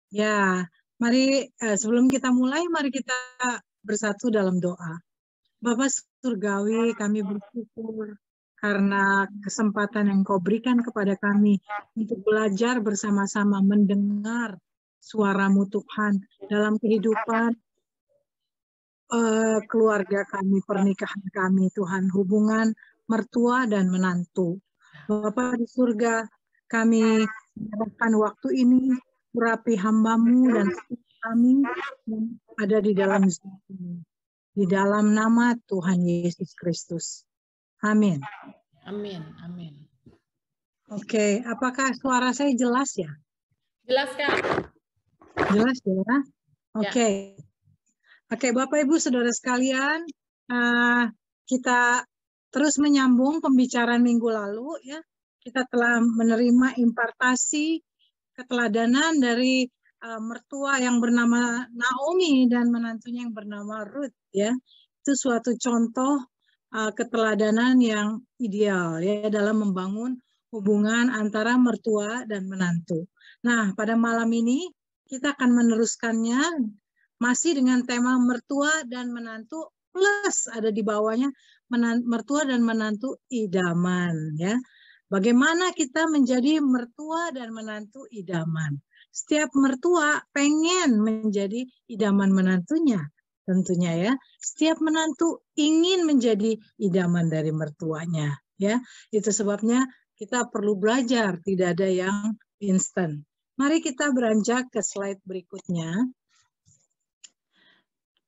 Ya, mari sebelum kita mulai, mari kita bersatu dalam doa. Bapa Surgawi, kami bersyukur karena kesempatan yang Kau berikan kepada kami untuk belajar bersama-sama mendengar suara-Mu Tuhan dalam kehidupan keluarga kami, pernikahan kami, Tuhan, hubungan mertua dan menantu. Bapa di surga, kami menyerahkan waktu ini, urapi hamba-Mu dan kami yang ada di dalam Zoom ini. Di dalam nama Tuhan Yesus Kristus. Amin. Amin, amin. Oke, apakah suara saya jelas ya? Jelas, Kak? Jelas ya? Oke. Oke, Bapak Ibu Saudara sekalian, kita terus menyambung pembicaraan minggu lalu ya. Kita telah menerima impartasi keteladanan dari mertua yang bernama Naomi dan menantunya yang bernama Ruth ya. Itu suatu contoh keteladanan yang ideal ya dalam membangun hubungan antara mertua dan menantu. Nah, pada malam ini kita akan meneruskannya masih dengan tema mertua dan menantu plus ada di bawahnya mertua dan menantu idaman ya. Bagaimana kita menjadi mertua dan menantu idaman? Setiap mertua pengen menjadi idaman menantunya, tentunya ya. Setiap menantu ingin menjadi idaman dari mertuanya, ya. Itu sebabnya kita perlu belajar, tidak ada yang instan. Mari kita beranjak ke slide berikutnya.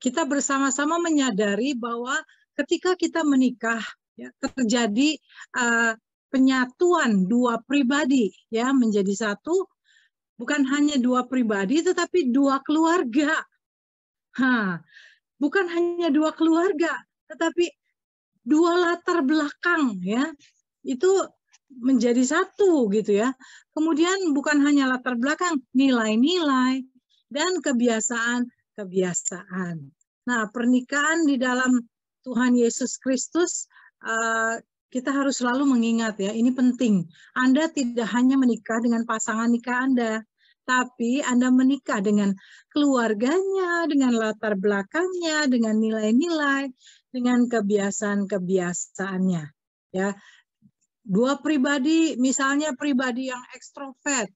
Kita bersama-sama menyadari bahwa ketika kita menikah, ya, terjadi penyatuan dua pribadi ya menjadi satu, bukan hanya dua pribadi tetapi dua keluarga. Bukan hanya dua keluarga tetapi dua latar belakang ya. Itu menjadi satu gitu ya. Kemudian bukan hanya latar belakang, nilai-nilai dan kebiasaan. Nah, pernikahan di dalam Tuhan Yesus Kristus kita harus selalu mengingat ya, ini penting. Anda tidak hanya menikah dengan pasangan nikah Anda, tapi Anda menikah dengan keluarganya, dengan latar belakangnya, dengan nilai-nilai, dengan kebiasaan-kebiasaannya. Ya, dua pribadi, misalnya pribadi yang ekstrovert,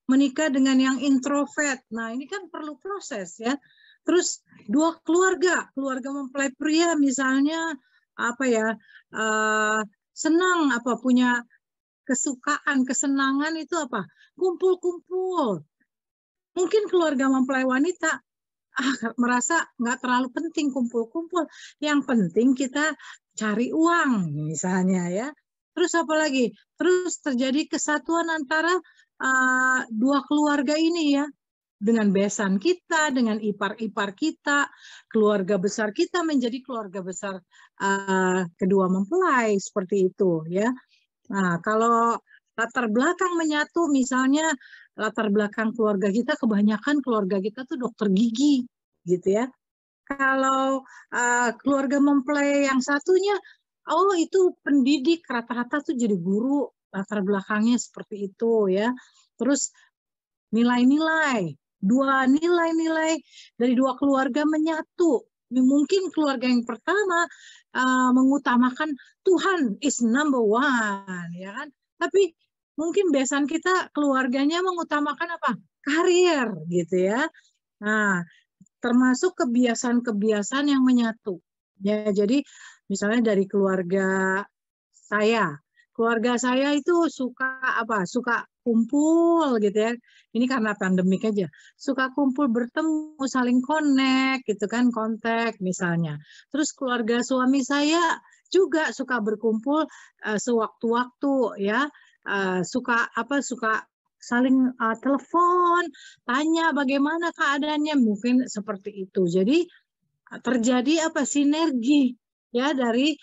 menikah dengan yang introvert. Nah, ini kan perlu proses ya. Terus dua keluarga mempelai pria misalnya senang punya kesukaan, kesenangan itu kumpul-kumpul. Mungkin keluarga mempelai wanita merasa nggak terlalu penting kumpul-kumpul. Yang penting kita cari uang misalnya ya. Terus apa lagi? Terus terjadi kesatuan antara dua keluarga ini ya. Dengan besan kita, dengan ipar-ipar kita, keluarga besar kita menjadi keluarga besar kedua mempelai seperti itu ya. Nah, kalau latar belakang menyatu, misalnya latar belakang keluarga kita kebanyakan keluarga kita tuh dokter gigi, gitu ya. Kalau keluarga mempelai yang satunya, itu pendidik rata-rata tuh jadi guru, latar belakangnya seperti itu ya. Terus nilai-nilai. Dua nilai-nilai dari dua keluarga menyatu. Mungkin keluarga yang pertama mengutamakan Tuhan is number one, ya kan? Tapi mungkin besan kita keluarganya mengutamakan karir, gitu ya. Nah, termasuk kebiasaan-kebiasaan yang menyatu. Ya, jadi misalnya dari keluarga saya itu suka kumpul gitu ya. Ini karena pandemik aja. Suka kumpul, bertemu, saling connect gitu kan, kontak misalnya. Terus keluarga suami saya juga suka berkumpul sewaktu-waktu ya. Suka saling telepon, tanya bagaimana keadaannya, mungkin seperti itu. Jadi terjadi sinergi ya dari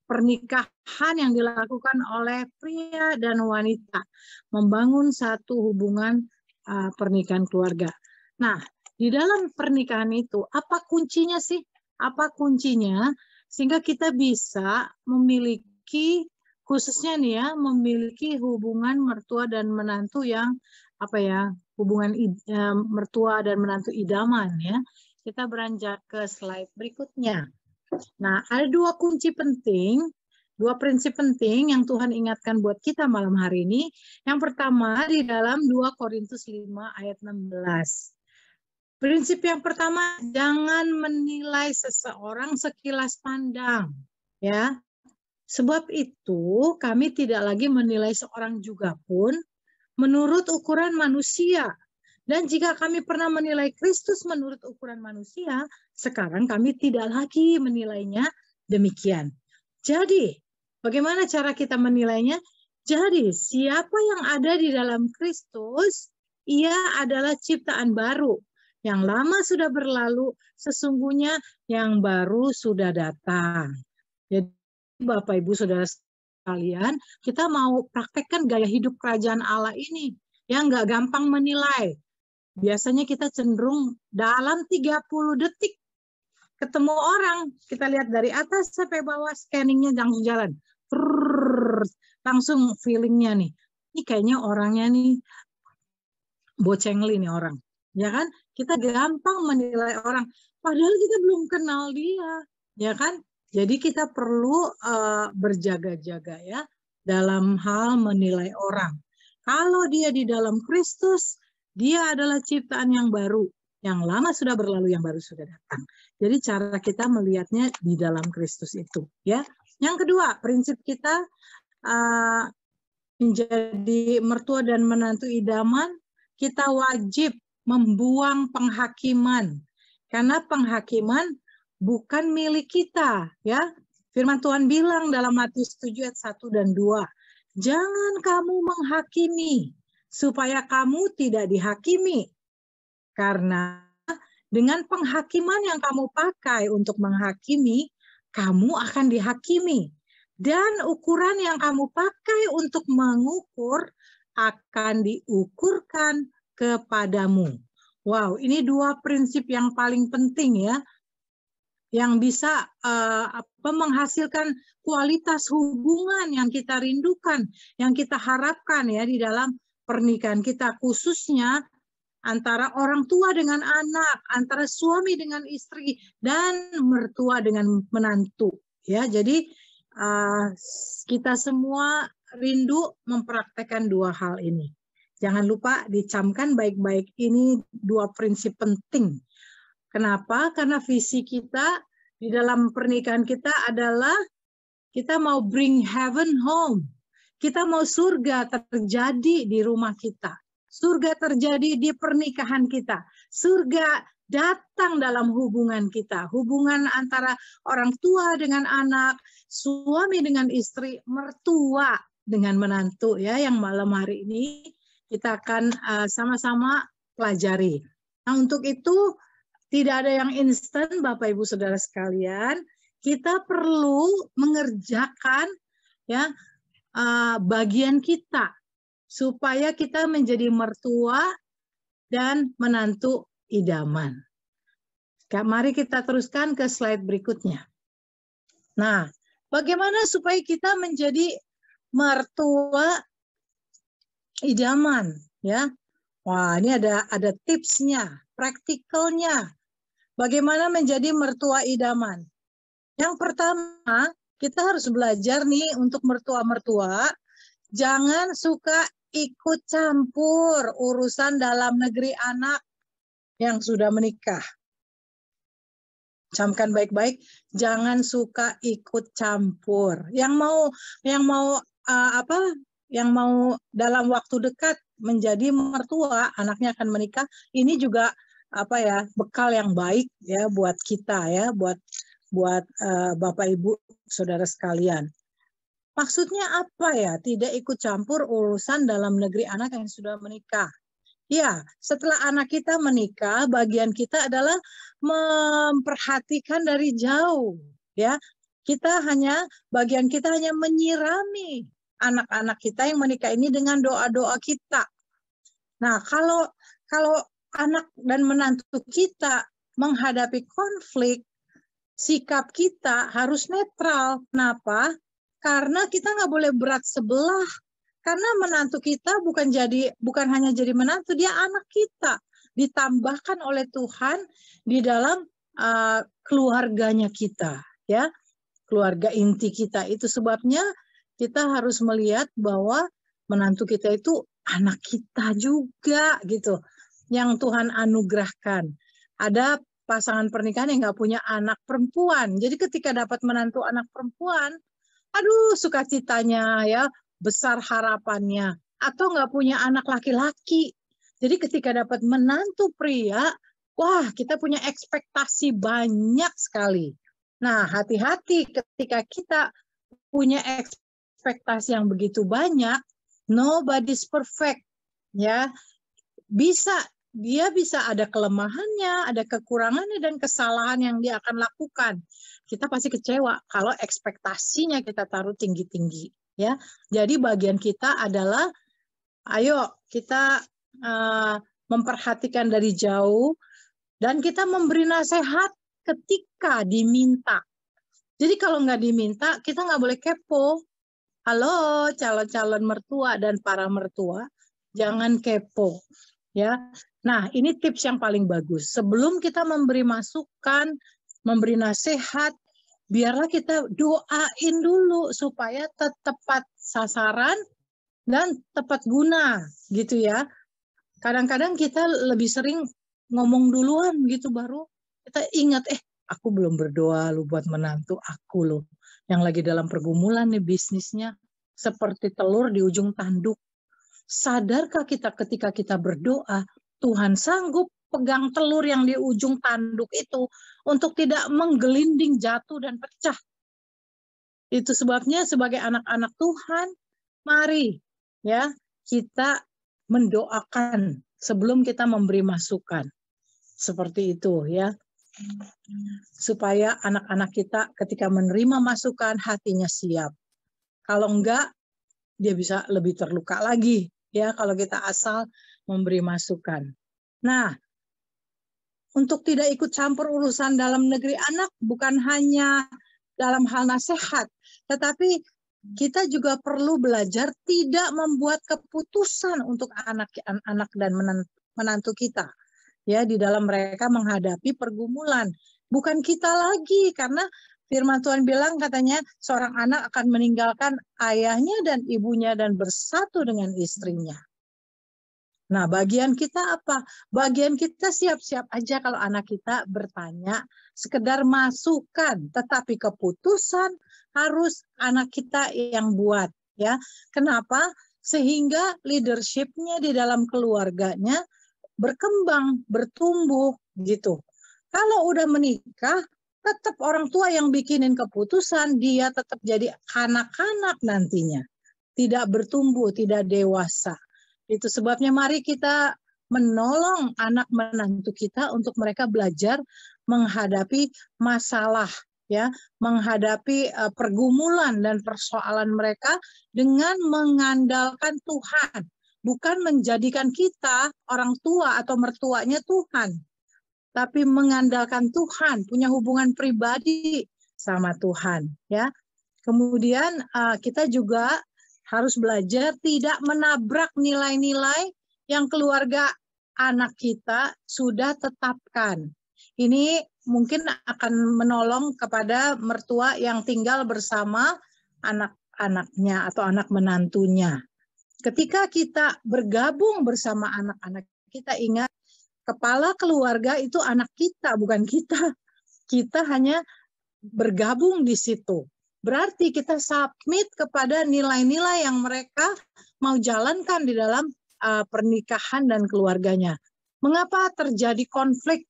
pernikahan yang dilakukan oleh pria dan wanita, membangun satu hubungan pernikahan keluarga. Nah, di dalam pernikahan itu, apa kuncinya sih? Apa kuncinya sehingga kita bisa memiliki, khususnya nih ya, memiliki hubungan mertua dan menantu yang hubungan mertua dan menantu idaman ya. Kita beranjak ke slide berikutnya. Nah, ada dua kunci penting, dua prinsip penting yang Tuhan ingatkan buat kita malam hari ini. Yang pertama di dalam 2 Korintus 5 ayat 16. Prinsip yang pertama, jangan menilai seseorang sekilas pandang, ya. Sebab itu kami tidak lagi menilai seorang juga pun menurut ukuran manusia. Dan jika kami pernah menilai Kristus menurut ukuran manusia, sekarang kami tidak lagi menilainya demikian. Jadi, bagaimana cara kita menilainya? Jadi, siapa yang ada di dalam Kristus, ia adalah ciptaan baru. Yang lama sudah berlalu, sesungguhnya yang baru sudah datang. Jadi Bapak Ibu Saudara sekalian, kita mau praktekkan gaya hidup kerajaan Allah ini. Ya, nggak gampang menilai. Biasanya kita cenderung dalam 30 detik ketemu orang, kita lihat dari atas sampai bawah, scanningnya langsung jalan. Langsung feelingnya nih. Ini kayaknya orangnya nih bocengli nih orang. Ya kan? Kita gampang menilai orang, padahal kita belum kenal dia, ya kan? Jadi kita perlu berjaga-jaga ya dalam hal menilai orang. Kalau dia di dalam Kristus, dia adalah ciptaan yang baru. Yang lama sudah berlalu, yang baru sudah datang. Jadi cara kita melihatnya di dalam Kristus itu, ya. Yang kedua, prinsip kita menjadi mertua dan menantu idaman, kita wajib membuang penghakiman, karena penghakiman bukan milik kita, ya. Firman Tuhan bilang dalam Matius 7 ayat 1 dan 2, jangan kamu menghakimi supaya kamu tidak dihakimi, karena dengan penghakiman yang kamu pakai untuk menghakimi, kamu akan dihakimi, dan ukuran yang kamu pakai untuk mengukur akan diukurkan kepadamu. Wow, ini dua prinsip yang paling penting ya, yang bisa menghasilkan kualitas hubungan yang kita rindukan, yang kita harapkan ya di dalam pernikahan kita, khususnya antara orang tua dengan anak, antara suami dengan istri, dan mertua dengan menantu. Ya, jadi kita semua rindu mempraktekkan dua hal ini. Jangan lupa dicamkan baik-baik, ini dua prinsip penting. Kenapa? Karena visi kita di dalam pernikahan kita adalah kita mau bring heaven home. Kita mau surga terjadi di rumah kita. Surga terjadi di pernikahan kita. Surga datang dalam hubungan kita. Hubungan antara orang tua dengan anak, suami dengan istri, mertua dengan menantu ya, yang malam hari ini kita akan sama-sama pelajari. Nah, untuk itu tidak ada yang instan, Bapak Ibu Saudara sekalian. Kita perlu mengerjakan ya bagian kita supaya kita menjadi mertua dan menantu idaman. Mari kita teruskan ke slide berikutnya. Nah, bagaimana supaya kita menjadi mertua idaman ya? Wah, ini ada tipsnya, praktikalnya. Bagaimana menjadi mertua idaman? Yang pertama, kita harus belajar nih untuk mertua-mertua, jangan suka ikut campur urusan dalam negeri anak yang sudah menikah. Camkan baik-baik, jangan suka ikut campur. Yang mau dalam waktu dekat menjadi mertua, anaknya akan menikah, ini juga bekal yang baik ya buat kita ya, buat Bapak Ibu Saudara sekalian. Maksudnya apa ya? Tidak ikut campur urusan dalam negeri anak yang sudah menikah. Ya, setelah anak kita menikah, bagian kita adalah memperhatikan dari jauh ya. Bagian kita hanya menyirami anak-anak kita yang menikah ini dengan doa-doa kita. Nah, kalau anak dan menantu kita menghadapi konflik, sikap kita harus netral. Kenapa? Karena kita nggak boleh berat sebelah. Karena menantu kita bukan hanya jadi menantu, dia anak kita, ditambahkan oleh Tuhan di dalam keluarganya kita, ya, keluarga inti kita. Itu sebabnya kita harus melihat bahwa menantu kita itu anak kita juga, gitu, yang Tuhan anugerahkan. Ada pasangan pernikahan yang nggak punya anak perempuan, jadi ketika dapat menantu anak perempuan, aduh, sukacitanya, ya, besar harapannya. Atau nggak punya anak laki-laki, jadi ketika dapat menantu pria, wah, kita punya ekspektasi banyak sekali. Nah, hati-hati ketika kita punya ekspektasi yang begitu banyak, nobody's perfect, ya. Dia bisa ada kelemahannya, ada kekurangannya dan kesalahan yang dia akan lakukan. Kita pasti kecewa kalau ekspektasinya kita taruh tinggi-tinggi, ya. Jadi bagian kita adalah, ayo kita memperhatikan dari jauh dan kita memberi nasihat ketika diminta. Jadi kalau nggak diminta, kita nggak boleh kepo. Halo, calon-calon mertua dan para mertua, jangan kepo, ya. Nah, ini tips yang paling bagus. Sebelum kita memberi masukan, memberi nasihat, biarlah kita doain dulu supaya tepat sasaran dan tepat guna, gitu ya. Kadang-kadang kita lebih sering ngomong duluan gitu, baru kita ingat, aku belum berdoa lu buat menantu aku loh, yang lagi dalam pergumulan nih bisnisnya, seperti telur di ujung tanduk. Sadarkah kita ketika kita berdoa, Tuhan sanggup pegang telur yang di ujung tanduk itu untuk tidak menggelinding, jatuh, dan pecah. Itu sebabnya sebagai anak-anak Tuhan, mari, ya, kita mendoakan sebelum kita memberi masukan. Seperti itu, ya. Supaya anak-anak kita ketika menerima masukan, hatinya siap. Kalau enggak, dia bisa lebih terluka lagi, ya, kalau kita asal memberi masukan. Nah, untuk tidak ikut campur urusan dalam negeri anak bukan hanya dalam hal nasihat, tetapi kita juga perlu belajar tidak membuat keputusan untuk anak-anak dan menantu kita, ya, di dalam mereka menghadapi pergumulan. Bukan kita lagi, karena firman Tuhan bilang, katanya seorang anak akan meninggalkan ayahnya dan ibunya dan bersatu dengan istrinya. Nah, bagian kita apa? Bagian kita siap-siap aja kalau anak kita bertanya, sekedar masukan, tetapi keputusan harus anak kita yang buat, ya. Kenapa? Sehingga leadership-nya di dalam keluarganya berkembang, bertumbuh, gitu. Kalau udah menikah, tetap orang tua yang bikinin keputusan, dia tetap jadi kanak-kanak nantinya. Tidak bertumbuh, tidak dewasa. Itu sebabnya mari kita menolong anak menantu kita untuk mereka belajar menghadapi masalah, ya, menghadapi pergumulan dan persoalan mereka dengan mengandalkan Tuhan, bukan menjadikan kita orang tua atau mertuanya Tuhan, tapi mengandalkan Tuhan, punya hubungan pribadi sama Tuhan, ya. Kemudian kita juga harus belajar tidak menabrak nilai-nilai yang keluarga anak kita sudah tetapkan. Ini mungkin akan menolong kepada mertua yang tinggal bersama anak-anaknya atau anak menantunya. Ketika kita bergabung bersama anak-anak kita, ingat, kepala keluarga itu anak kita, bukan kita. Kita hanya bergabung di situ. Berarti kita submit kepada nilai-nilai yang mereka mau jalankan di dalam pernikahan dan keluarganya. Mengapa terjadi konflik?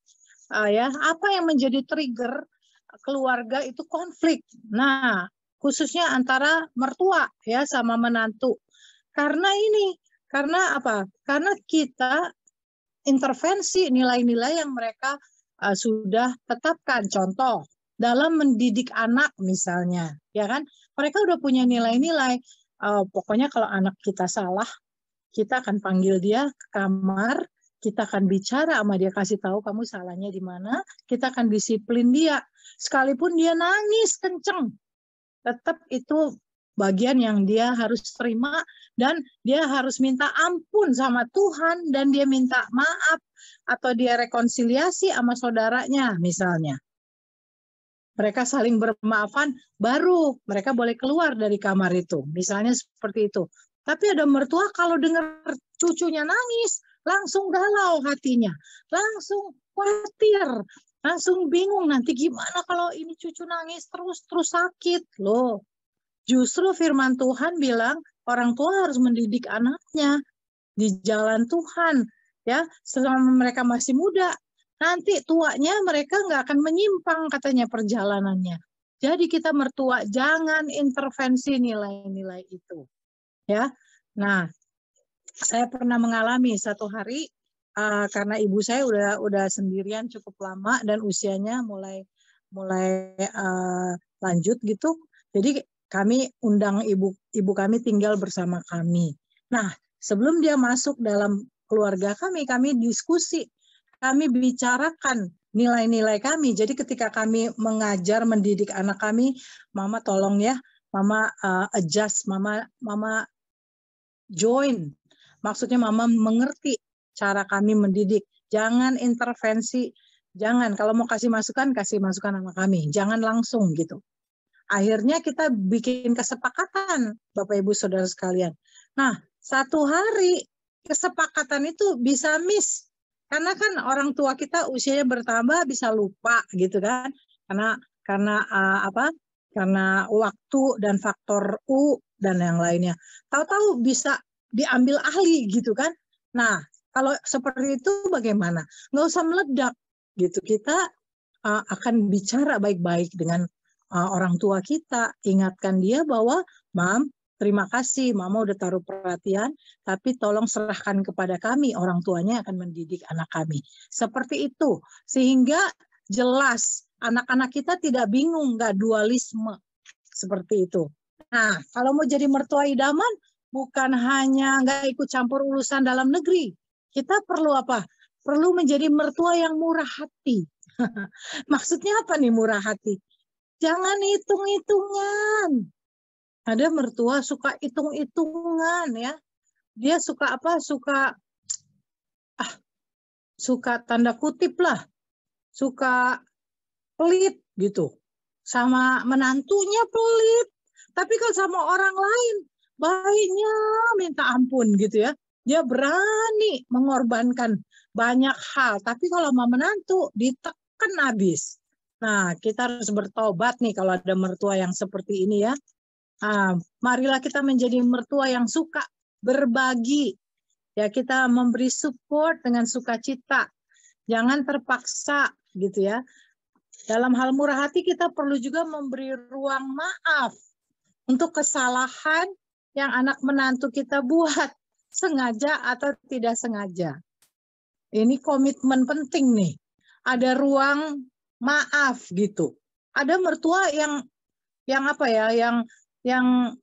Ya, apa yang menjadi trigger keluarga itu konflik? Nah, khususnya antara mertua, ya, sama menantu. Karena apa? Karena kita intervensi nilai-nilai yang mereka sudah tetapkan. Contoh, dalam mendidik anak misalnya, ya kan, mereka udah punya nilai-nilai, pokoknya kalau anak kita salah, kita akan panggil dia ke kamar, kita akan bicara sama dia, kasih tahu kamu salahnya di mana, kita akan disiplin dia, sekalipun dia nangis kenceng, tetap itu bagian yang dia harus terima, dan dia harus minta ampun sama Tuhan, dan dia minta maaf atau dia rekonsiliasi sama saudaranya misalnya. Mereka saling bermaafan, baru mereka boleh keluar dari kamar itu. Misalnya seperti itu. Tapi ada mertua kalau dengar cucunya nangis, langsung galau hatinya, langsung khawatir, langsung bingung nanti gimana kalau ini cucu nangis terus sakit loh. Justru firman Tuhan bilang orang tua harus mendidik anaknya di jalan Tuhan, ya, selama mereka masih muda. Nanti tuanya mereka nggak akan menyimpang katanya perjalanannya. Jadi kita mertua jangan intervensi nilai-nilai itu, ya. Nah, saya pernah mengalami satu hari karena ibu saya udah sendirian cukup lama dan usianya mulai lanjut gitu. Jadi kami undang ibu kami tinggal bersama kami. Nah, sebelum dia masuk dalam keluarga kami diskusi, kami bicarakan nilai-nilai kami. Jadi ketika kami mengajar, mendidik anak kami, Mama tolong ya, Mama adjust, Mama join. Maksudnya Mama mengerti cara kami mendidik. Jangan intervensi, jangan. Kalau mau kasih masukan sama kami. Jangan langsung gitu. Akhirnya kita bikin kesepakatan, Bapak Ibu Saudara sekalian. Nah, satu hari kesepakatan itu bisa miss. Karena kan orang tua kita usianya bertambah bisa lupa gitu kan. Karena waktu dan faktor U dan yang lainnya. Tahu-tahu bisa diambil alih gitu kan. Nah, kalau seperti itu bagaimana? Nggak usah meledak gitu. Kita akan bicara baik-baik dengan orang tua kita, ingatkan dia bahwa, Mam, terima kasih, Mama udah taruh perhatian, tapi tolong serahkan kepada kami, orang tuanya akan mendidik anak kami. Seperti itu, sehingga jelas anak-anak kita tidak bingung, nggak dualisme, seperti itu. Nah, kalau mau jadi mertua idaman, bukan hanya nggak ikut campur urusan dalam negeri, kita perlu apa? Perlu menjadi mertua yang murah hati. Maksudnya apa nih murah hati? Jangan hitung-hitungan. Ada mertua suka hitung-hitungan ya. Dia suka apa? Suka tanda kutip lah. Suka pelit gitu. Sama menantunya pelit. Tapi kalau sama orang lain, baiknya minta ampun gitu ya. Dia berani mengorbankan banyak hal. Tapi kalau sama menantu, ditekan habis. Nah, kita harus bertobat nih kalau ada mertua yang seperti ini ya. Marilah kita menjadi mertua yang suka berbagi. Ya, kita memberi support dengan sukacita. Jangan terpaksa gitu ya. Dalam hal murah hati kita perlu juga memberi ruang maaf untuk kesalahan yang anak menantu kita buat, sengaja atau tidak sengaja. Ini komitmen penting nih. Ada ruang maaf gitu. Ada mertua yang apa ya, yang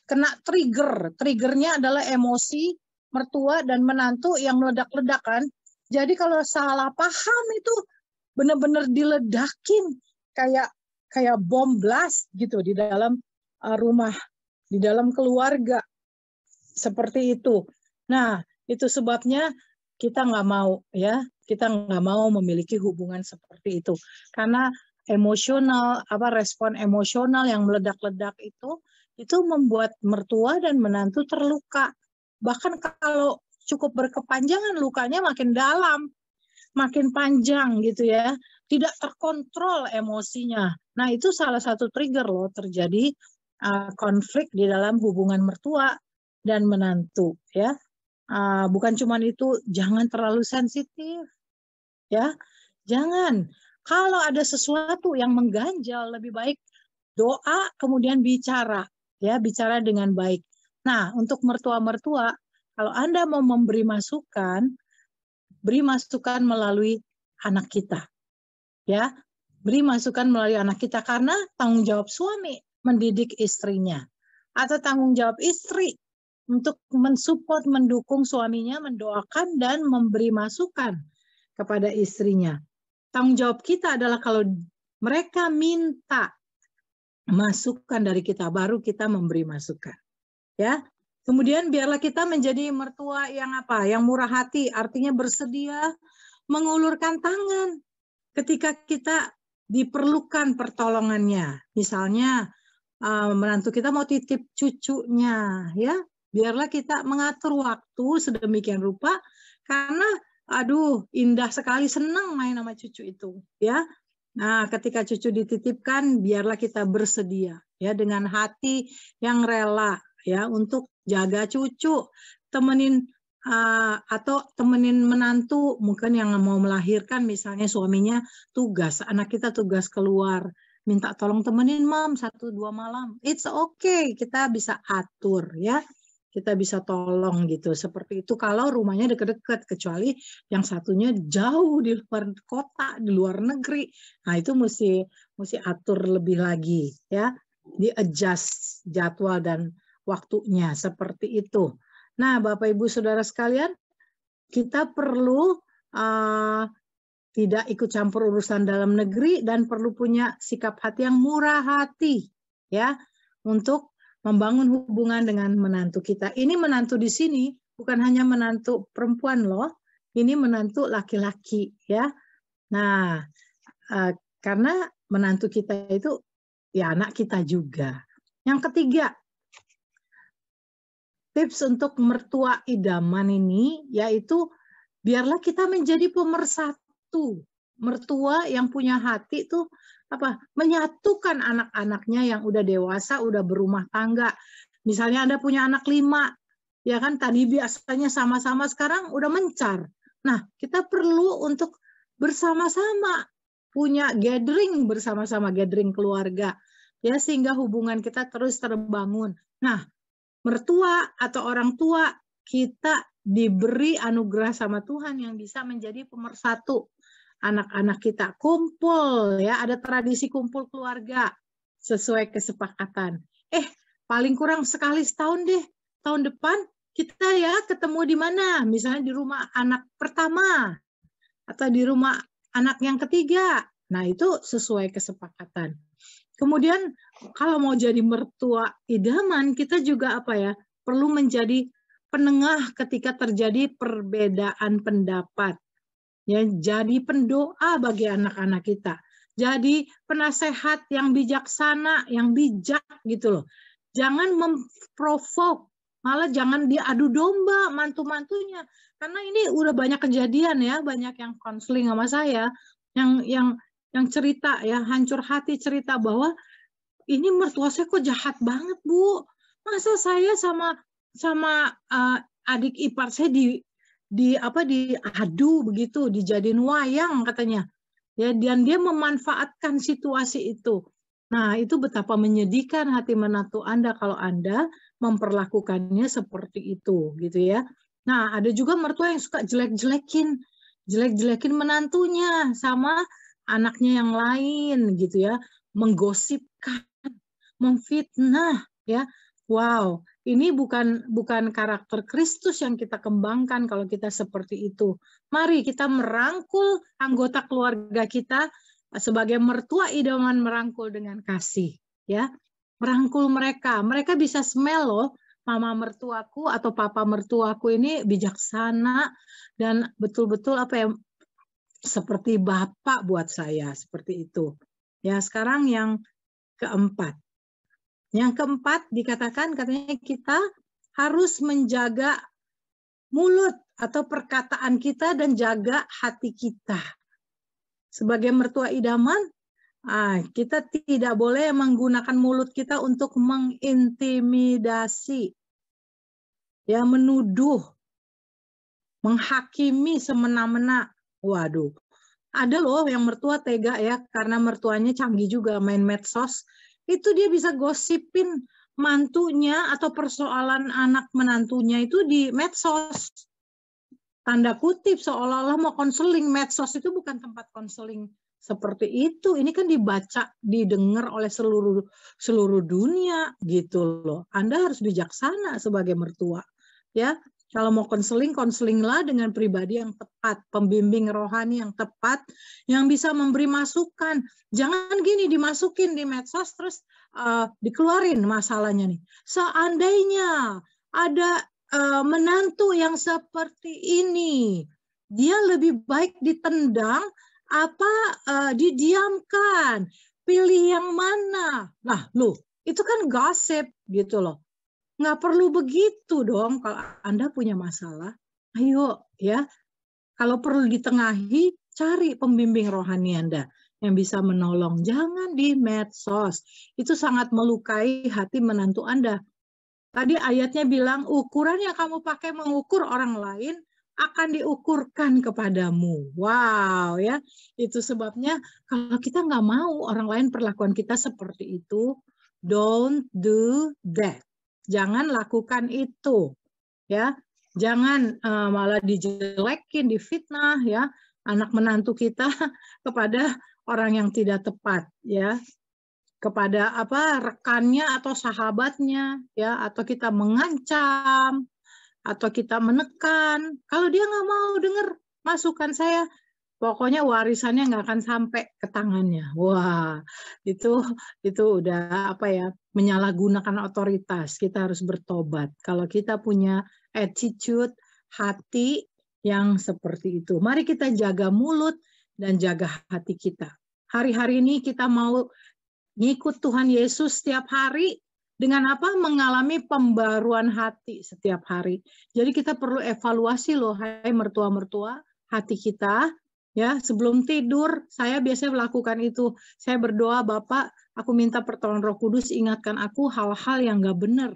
kena trigger. Triggernya adalah emosi mertua dan menantu yang meledak-ledak kan. Jadi kalau salah paham itu benar-benar diledakin kayak bom blast gitu di dalam rumah, di dalam keluarga. Seperti itu. Nah, itu sebabnya kita nggak mau ya, kita nggak mau memiliki hubungan seperti itu karena emosional, respon emosional yang meledak-ledak itu membuat mertua dan menantu terluka. Bahkan kalau cukup berkepanjangan, lukanya makin dalam, makin panjang gitu ya, tidak terkontrol emosinya. Nah, itu salah satu trigger loh terjadi konflik di dalam hubungan mertua dan menantu ya. Bukan cuma itu, jangan terlalu sensitif ya, jangan. Kalau ada sesuatu yang mengganjal, lebih baik doa kemudian bicara ya, bicara dengan baik. Nah, untuk mertua-mertua, kalau Anda mau memberi masukan, beri masukan melalui anak kita ya, beri masukan melalui anak kita, karena tanggung jawab suami mendidik istrinya atau tanggung jawab istri untuk mensupport, mendukung suaminya, mendoakan dan memberi masukan kepada istrinya. Tanggung jawab kita adalah kalau mereka minta masukan dari kita, baru kita memberi masukan. Ya. Kemudian biarlah kita menjadi mertua yang apa? Yang murah hati, artinya bersedia mengulurkan tangan ketika kita diperlukan pertolongannya. Misalnya menantu kita mau titip cucunya, ya. Biarlah kita mengatur waktu sedemikian rupa karena aduh, indah sekali, senang main sama cucu itu, ya. Nah, ketika cucu dititipkan, biarlah kita bersedia, ya, dengan hati yang rela, ya, untuk jaga cucu, temenin atau temenin menantu, mungkin yang mau melahirkan, misalnya suaminya tugas, anak kita tugas keluar, minta tolong temenin mam 1-2 malam, it's okay, kita bisa atur, ya. Kita bisa tolong gitu, seperti itu kalau rumahnya dekat-dekat, kecuali yang satunya jauh di luar kota, di luar negeri. Nah, itu mesti atur lebih lagi, ya, di adjust jadwal dan waktunya seperti itu. Nah, Bapak Ibu Saudara sekalian, kita perlu tidak ikut campur urusan dalam negeri dan perlu punya sikap hati yang murah hati, ya, untuk membangun hubungan dengan menantu kita. Ini menantu di sini bukan hanya menantu perempuan loh, ini menantu laki-laki, ya. Nah, karena menantu kita itu ya anak kita juga. Yang ketiga, tips untuk mertua idaman ini yaitu biarlah kita menjadi pemersatu. Mertua yang punya hati tuh apa? Menyatukan anak-anaknya yang udah dewasa, udah berumah tangga. Misalnya Anda punya anak 5, ya kan, tadi biasanya sama-sama, sekarang udah mencar. Nah, kita perlu untuk bersama-sama punya gathering bersama-sama, gathering keluarga, ya, sehingga hubungan kita terus terbangun. Nah, mertua atau orang tua kita diberi anugerah sama Tuhan yang bisa menjadi pemersatu anak-anak kita. Kumpul, ya, ada tradisi kumpul keluarga sesuai kesepakatan. Paling kurang sekali setahun deh, tahun depan kita ya ketemu di mana? Misalnya di rumah anak pertama atau di rumah anak yang ketiga. Nah, itu sesuai kesepakatan. Kemudian kalau mau jadi mertua idaman, kita juga apa ya? Perlu menjadi penengah ketika terjadi perbedaan pendapat. Ya, jadi pendoa bagi anak-anak kita. Jadi penasehat yang bijaksana, yang bijak gitu loh. Jangan memprovok, malah jangan diadu domba mantu-mantunya. Karena ini udah banyak kejadian ya, banyak yang konseling sama saya, yang cerita ya, hancur hati cerita bahwa ini mertua saya kok jahat banget, Bu. Masa saya sama adik ipar saya diadu begitu, dijadiin wayang katanya. Ya, dan dia memanfaatkan situasi itu. Nah, itu betapa menyedihkan hati menantu Anda kalau Anda memperlakukannya seperti itu, gitu ya. Nah, ada juga mertua yang suka jelek-jelekin menantunya sama anaknya yang lain, gitu ya, menggosipkan, memfitnah, ya. Wow, ini bukan karakter Kristus yang kita kembangkan kalau kita seperti itu. Mari kita merangkul anggota keluarga kita sebagai mertua idaman, merangkul dengan kasih, ya. Merangkul mereka. Mereka bisa smell loh, mama mertuaku atau papa mertuaku ini bijaksana dan betul-betul apa ya, seperti bapak buat saya, seperti itu. Ya, sekarang yang keempat. Yang keempat dikatakan, katanya kita harus menjaga mulut atau perkataan kita dan jaga hati kita. Sebagai mertua idaman, kita tidak boleh menggunakan mulut kita untuk mengintimidasi, ya, menuduh, menghakimi semena-mena. Waduh, ada loh yang mertua tega ya, karena mertuanya canggih juga main medsos. Itu dia bisa gosipin mantunya atau persoalan anak menantunya itu di medsos. Tanda kutip seolah-olah mau konseling. Medsos itu bukan tempat konseling seperti itu. Ini kan dibaca, didengar oleh seluruh dunia gitu loh. Anda harus bijaksana sebagai mertua, ya. Kalau mau konseling, konselinglah dengan pribadi yang tepat, pembimbing rohani yang tepat, yang bisa memberi masukan. Jangan gini dimasukin di medsos terus dikeluarin masalahnya nih. Seandainya ada menantu yang seperti ini, dia lebih baik ditendang apa didiamkan. Pilih yang mana? Nah, itu kan gosip gitu loh. Nggak perlu begitu dong kalau Anda punya masalah. Ayo ya, kalau perlu ditengahi, cari pembimbing rohani Anda yang bisa menolong. Jangan di medsos. Itu sangat melukai hati menantu Anda. Tadi ayatnya bilang, ukuran yang kamu pakai mengukur orang lain akan diukurkan kepadamu. Wow ya, itu sebabnya kalau kita nggak mau orang lain perlakuan kita seperti itu, don't do that. Jangan lakukan itu, ya. Jangan malah dijelekin, difitnah, ya, anak menantu kita kepada orang yang tidak tepat, ya, kepada rekannya atau sahabatnya, ya, atau kita mengancam, atau kita menekan. Kalau dia nggak mau dengar masukan saya, pokoknya warisannya nggak akan sampai ke tangannya. Wah, itu udah menyalahgunakan otoritas. Kita harus bertobat. Kalau kita punya attitude, hati yang seperti itu. Mari kita jaga mulut dan jaga hati kita. Hari-hari ini kita mau ngikut Tuhan Yesus setiap hari. Dengan apa? Mengalami pembaruan hati setiap hari. Jadi kita perlu evaluasi loh, hai mertua-mertua, hati kita. Ya, sebelum tidur saya biasanya melakukan itu. Saya berdoa, Bapak, aku minta pertolongan Roh Kudus, ingatkan aku hal-hal yang nggak benar.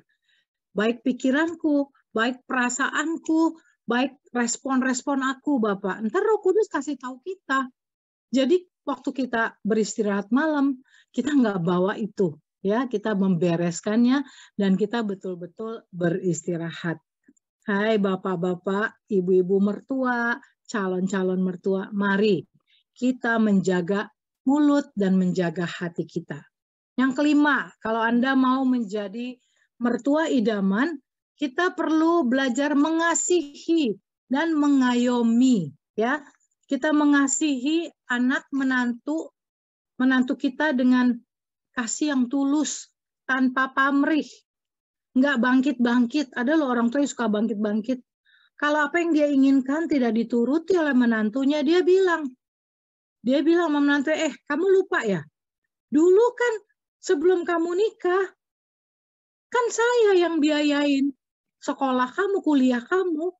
Baik pikiranku, baik perasaanku, baik respon-respon aku, Bapak. Ntar Roh Kudus kasih tahu kita. Jadi waktu kita beristirahat malam, kita nggak bawa itu. Ya, kita membereskannya dan kita betul-betul beristirahat. Hai bapak-bapak, ibu-ibu mertua, calon-calon mertua, mari kita menjaga mulut dan menjaga hati kita. Yang kelima, kalau Anda mau menjadi mertua idaman, kita perlu belajar mengasihi dan mengayomi, ya. Kita mengasihi anak menantu kita dengan kasih yang tulus, tanpa pamrih, nggak bangkit-bangkit. Ada loh orang tua yang suka bangkit-bangkit. Kalau apa yang dia inginkan tidak dituruti oleh menantunya, dia bilang sama menantu, kamu lupa ya? Dulu kan sebelum kamu nikah, kan saya yang biayain sekolah kamu, kuliah kamu.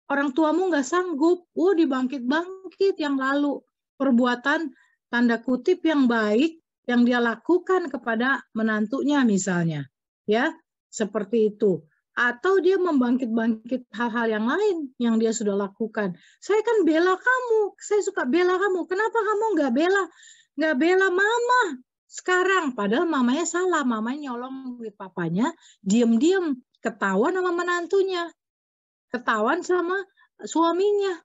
Orang tuamu nggak sanggup. Dibangkit-bangkit yang lalu. Perbuatan tanda kutip yang baik yang dia lakukan kepada menantunya misalnya, ya, seperti itu. Atau dia membangkit-bangkit hal-hal yang lain yang dia sudah lakukan. Saya kan bela kamu, saya suka bela kamu. Kenapa kamu nggak bela mama sekarang? Padahal mamanya salah, mamanya nyolong duit papanya, diem-diem, ketahuan sama menantunya, ketahuan sama suaminya.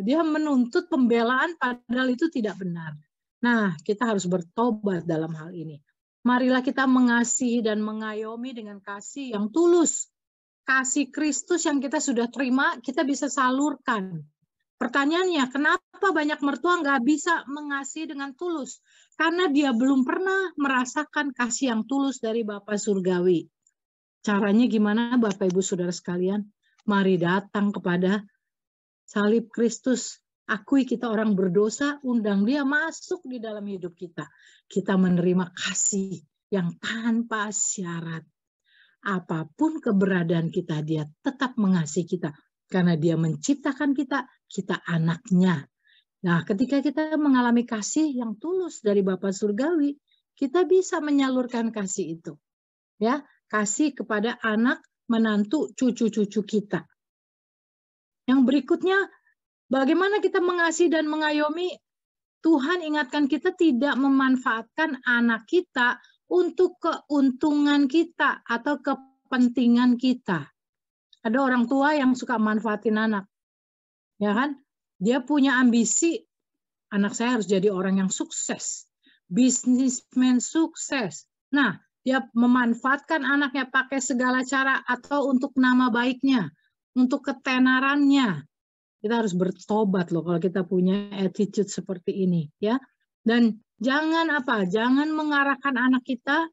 Dia menuntut pembelaan padahal itu tidak benar. Nah, kita harus bertobat dalam hal ini. Marilah kita mengasihi dan mengayomi dengan kasih yang tulus. Kasih Kristus yang kita sudah terima, kita bisa salurkan. Pertanyaannya, kenapa banyak mertua nggak bisa mengasihi dengan tulus? Karena dia belum pernah merasakan kasih yang tulus dari Bapa Surgawi. Caranya gimana, Bapak Ibu Saudara sekalian? Mari datang kepada salib Kristus. Akui kita orang berdosa, undang dia masuk di dalam hidup kita. Kita menerima kasih yang tanpa syarat. Apapun keberadaan kita, dia tetap mengasihi kita. Karena dia menciptakan kita, kita anaknya. Nah, ketika kita mengalami kasih yang tulus dari Bapa Surgawi, kita bisa menyalurkan kasih itu. Ya, kasih kepada anak, menantu, cucu-cucu kita. Yang berikutnya, bagaimana kita mengasihi dan mengayomi? Tuhan ingatkan kita tidak memanfaatkan anak kita untuk keuntungan kita atau kepentingan kita. Ada orang tua yang suka manfaatin anak. Ya kan? Dia punya ambisi, anak saya harus jadi orang yang sukses. Bisnismen sukses. Nah, dia memanfaatkan anaknya pakai segala cara atau untuk nama baiknya. untuk ketenarannya. Kita harus bertobat loh kalau kita punya attitude seperti ini, ya. Dan jangan jangan mengarahkan anak kita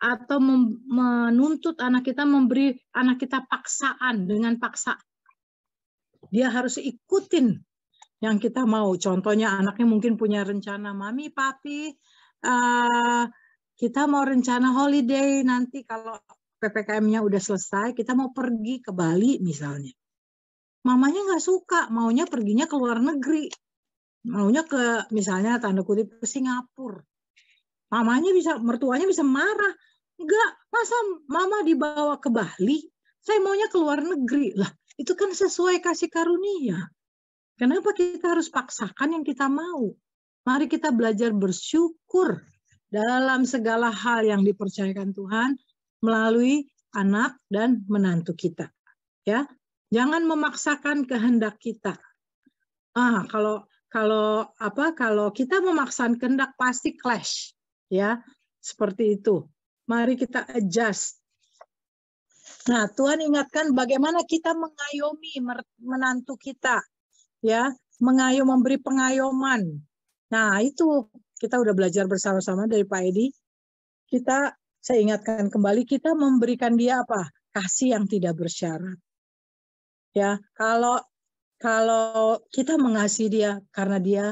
atau menuntut anak kita, memberi anak kita paksaan dengan paksa. Dia harus ikutin yang kita mau. Contohnya anaknya mungkin punya rencana, mami, papi, kita mau rencana holiday nanti kalau PPKM-nya udah selesai, kita mau pergi ke Bali misalnya. Mamanya nggak suka, maunya perginya ke luar negeri. Maunya ke, misalnya tanda kutip, ke Singapura. Mertuanya bisa marah. Enggak, masa mama dibawa ke Bali? Saya maunya ke luar negeri. Lah, itu kan sesuai kasih karunia. Kenapa kita harus paksakan yang kita mau? Mari kita belajar bersyukur dalam segala hal yang dipercayakan Tuhan melalui anak dan menantu kita. Ya, jangan memaksakan kehendak kita. Kalau kita memaksakan kehendak pasti clash, ya, seperti itu. Mari kita adjust. Nah, Tuhan ingatkan bagaimana kita mengayomi menantu kita, ya, memberi pengayoman. Nah, itu kita udah belajar bersama-sama dari Pak Edi. Saya ingatkan kembali, kita memberikan dia apa? Kasih yang tidak bersyarat. Ya, kalau kita mengasihi dia karena dia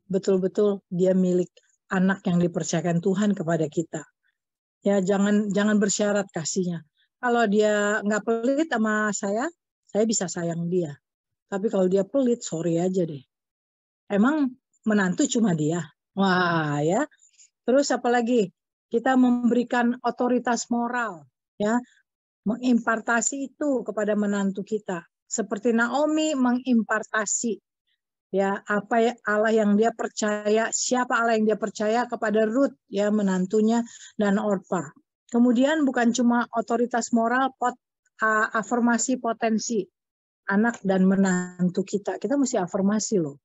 betul-betul dia milik anak yang dipercayakan Tuhan kepada kita. Ya, jangan bersyarat kasihnya. Kalau dia nggak pelit sama saya bisa sayang dia. Tapi kalau dia pelit, sorry aja deh. Emang menantu cuma dia. Wah, ya. Terus apalagi? Kita memberikan otoritas moral, ya. Mengimpartasi itu kepada menantu kita. Seperti Naomi mengimpartasi, ya, apa Allah yang dia percaya, siapa Allah yang dia percaya kepada Ruth, ya, menantunya, dan Orpa. Kemudian bukan cuma otoritas moral, afirmasi potensi anak dan menantu kita. Kita mesti afirmasi loh.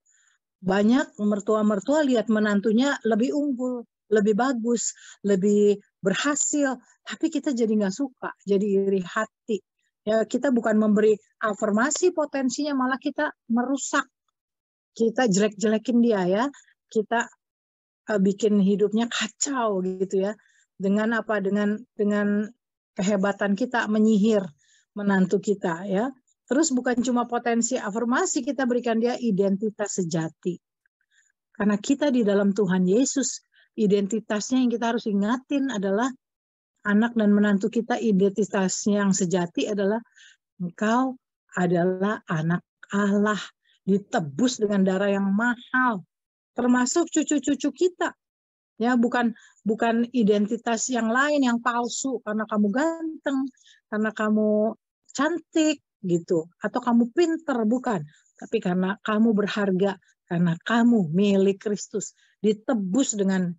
Banyak mertua-mertua lihat menantunya lebih unggul, lebih bagus, lebih berhasil, tapi kita jadi nggak suka, jadi iri hati. Ya, kita bukan memberi afirmasi potensinya, malah kita merusak. Kita jelek-jelekin dia, ya. Kita bikin hidupnya kacau gitu, ya. Dengan apa? Dengan kehebatan kita menyihir menantu kita, ya. Terus bukan cuma potensi afirmasi, kita berikan dia identitas sejati. Karena kita di dalam Tuhan Yesus, identitasnya yang kita harus ingatin adalah anak dan menantu kita, identitasnya yang sejati adalah engkau adalah anak Allah, ditebus dengan darah yang mahal, termasuk cucu-cucu kita. Ya, bukan identitas yang lain yang palsu karena kamu ganteng, karena kamu cantik gitu, atau kamu pinter, bukan. Tapi karena kamu berharga, karena kamu milik Kristus, ditebus dengan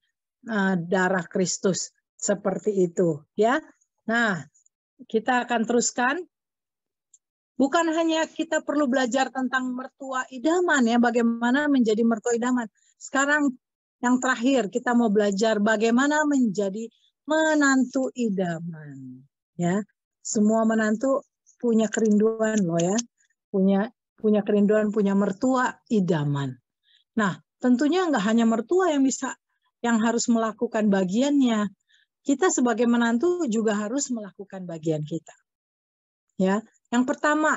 darah Kristus. Seperti itu, ya. Nah, kita akan teruskan. Bukan hanya kita perlu belajar tentang mertua idaman, ya, bagaimana menjadi mertua idaman. Sekarang yang terakhir kita mau belajar bagaimana menjadi menantu idaman, ya. Semua menantu punya kerinduan loh, ya. Punya kerinduan, punya mertua idaman. Nah, tentunya nggak hanya mertua yang harus melakukan bagiannya. Kita sebagai menantu juga harus melakukan bagian kita. Ya, yang pertama,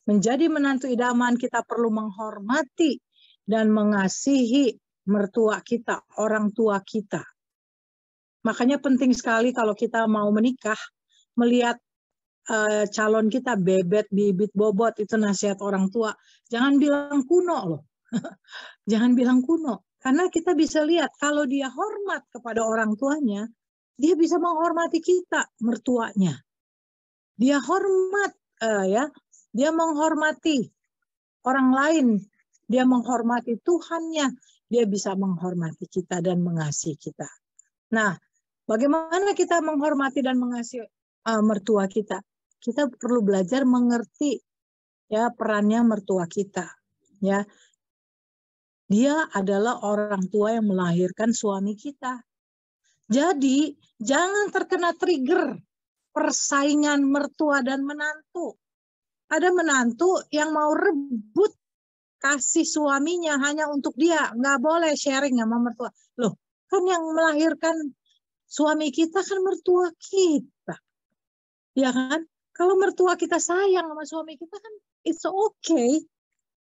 menjadi menantu idaman kita perlu menghormati dan mengasihi mertua kita, orang tua kita. Makanya penting sekali kalau kita mau menikah, melihat calon kita bebet, bibit, bobot, itu nasihat orang tua. Jangan bilang kuno loh. Jangan bilang kuno. Karena kita bisa lihat kalau dia hormat kepada orang tuanya, dia bisa menghormati kita, mertuanya. Dia hormat, ya. Dia menghormati orang lain. Dia menghormati Tuhannya. Dia bisa menghormati kita dan mengasihi kita. Nah, bagaimana kita menghormati dan mengasihi mertua kita? Kita perlu belajar mengerti, ya, perannya mertua kita. Ya, dia adalah orang tua yang melahirkan suami kita. Jadi, jangan terkena trigger persaingan mertua dan menantu. Ada menantu yang mau rebut kasih suaminya hanya untuk dia, nggak boleh sharing sama mertua. Loh, kan yang melahirkan suami kita kan mertua kita, ya kan? Kalau mertua kita sayang sama suami kita kan it's okay.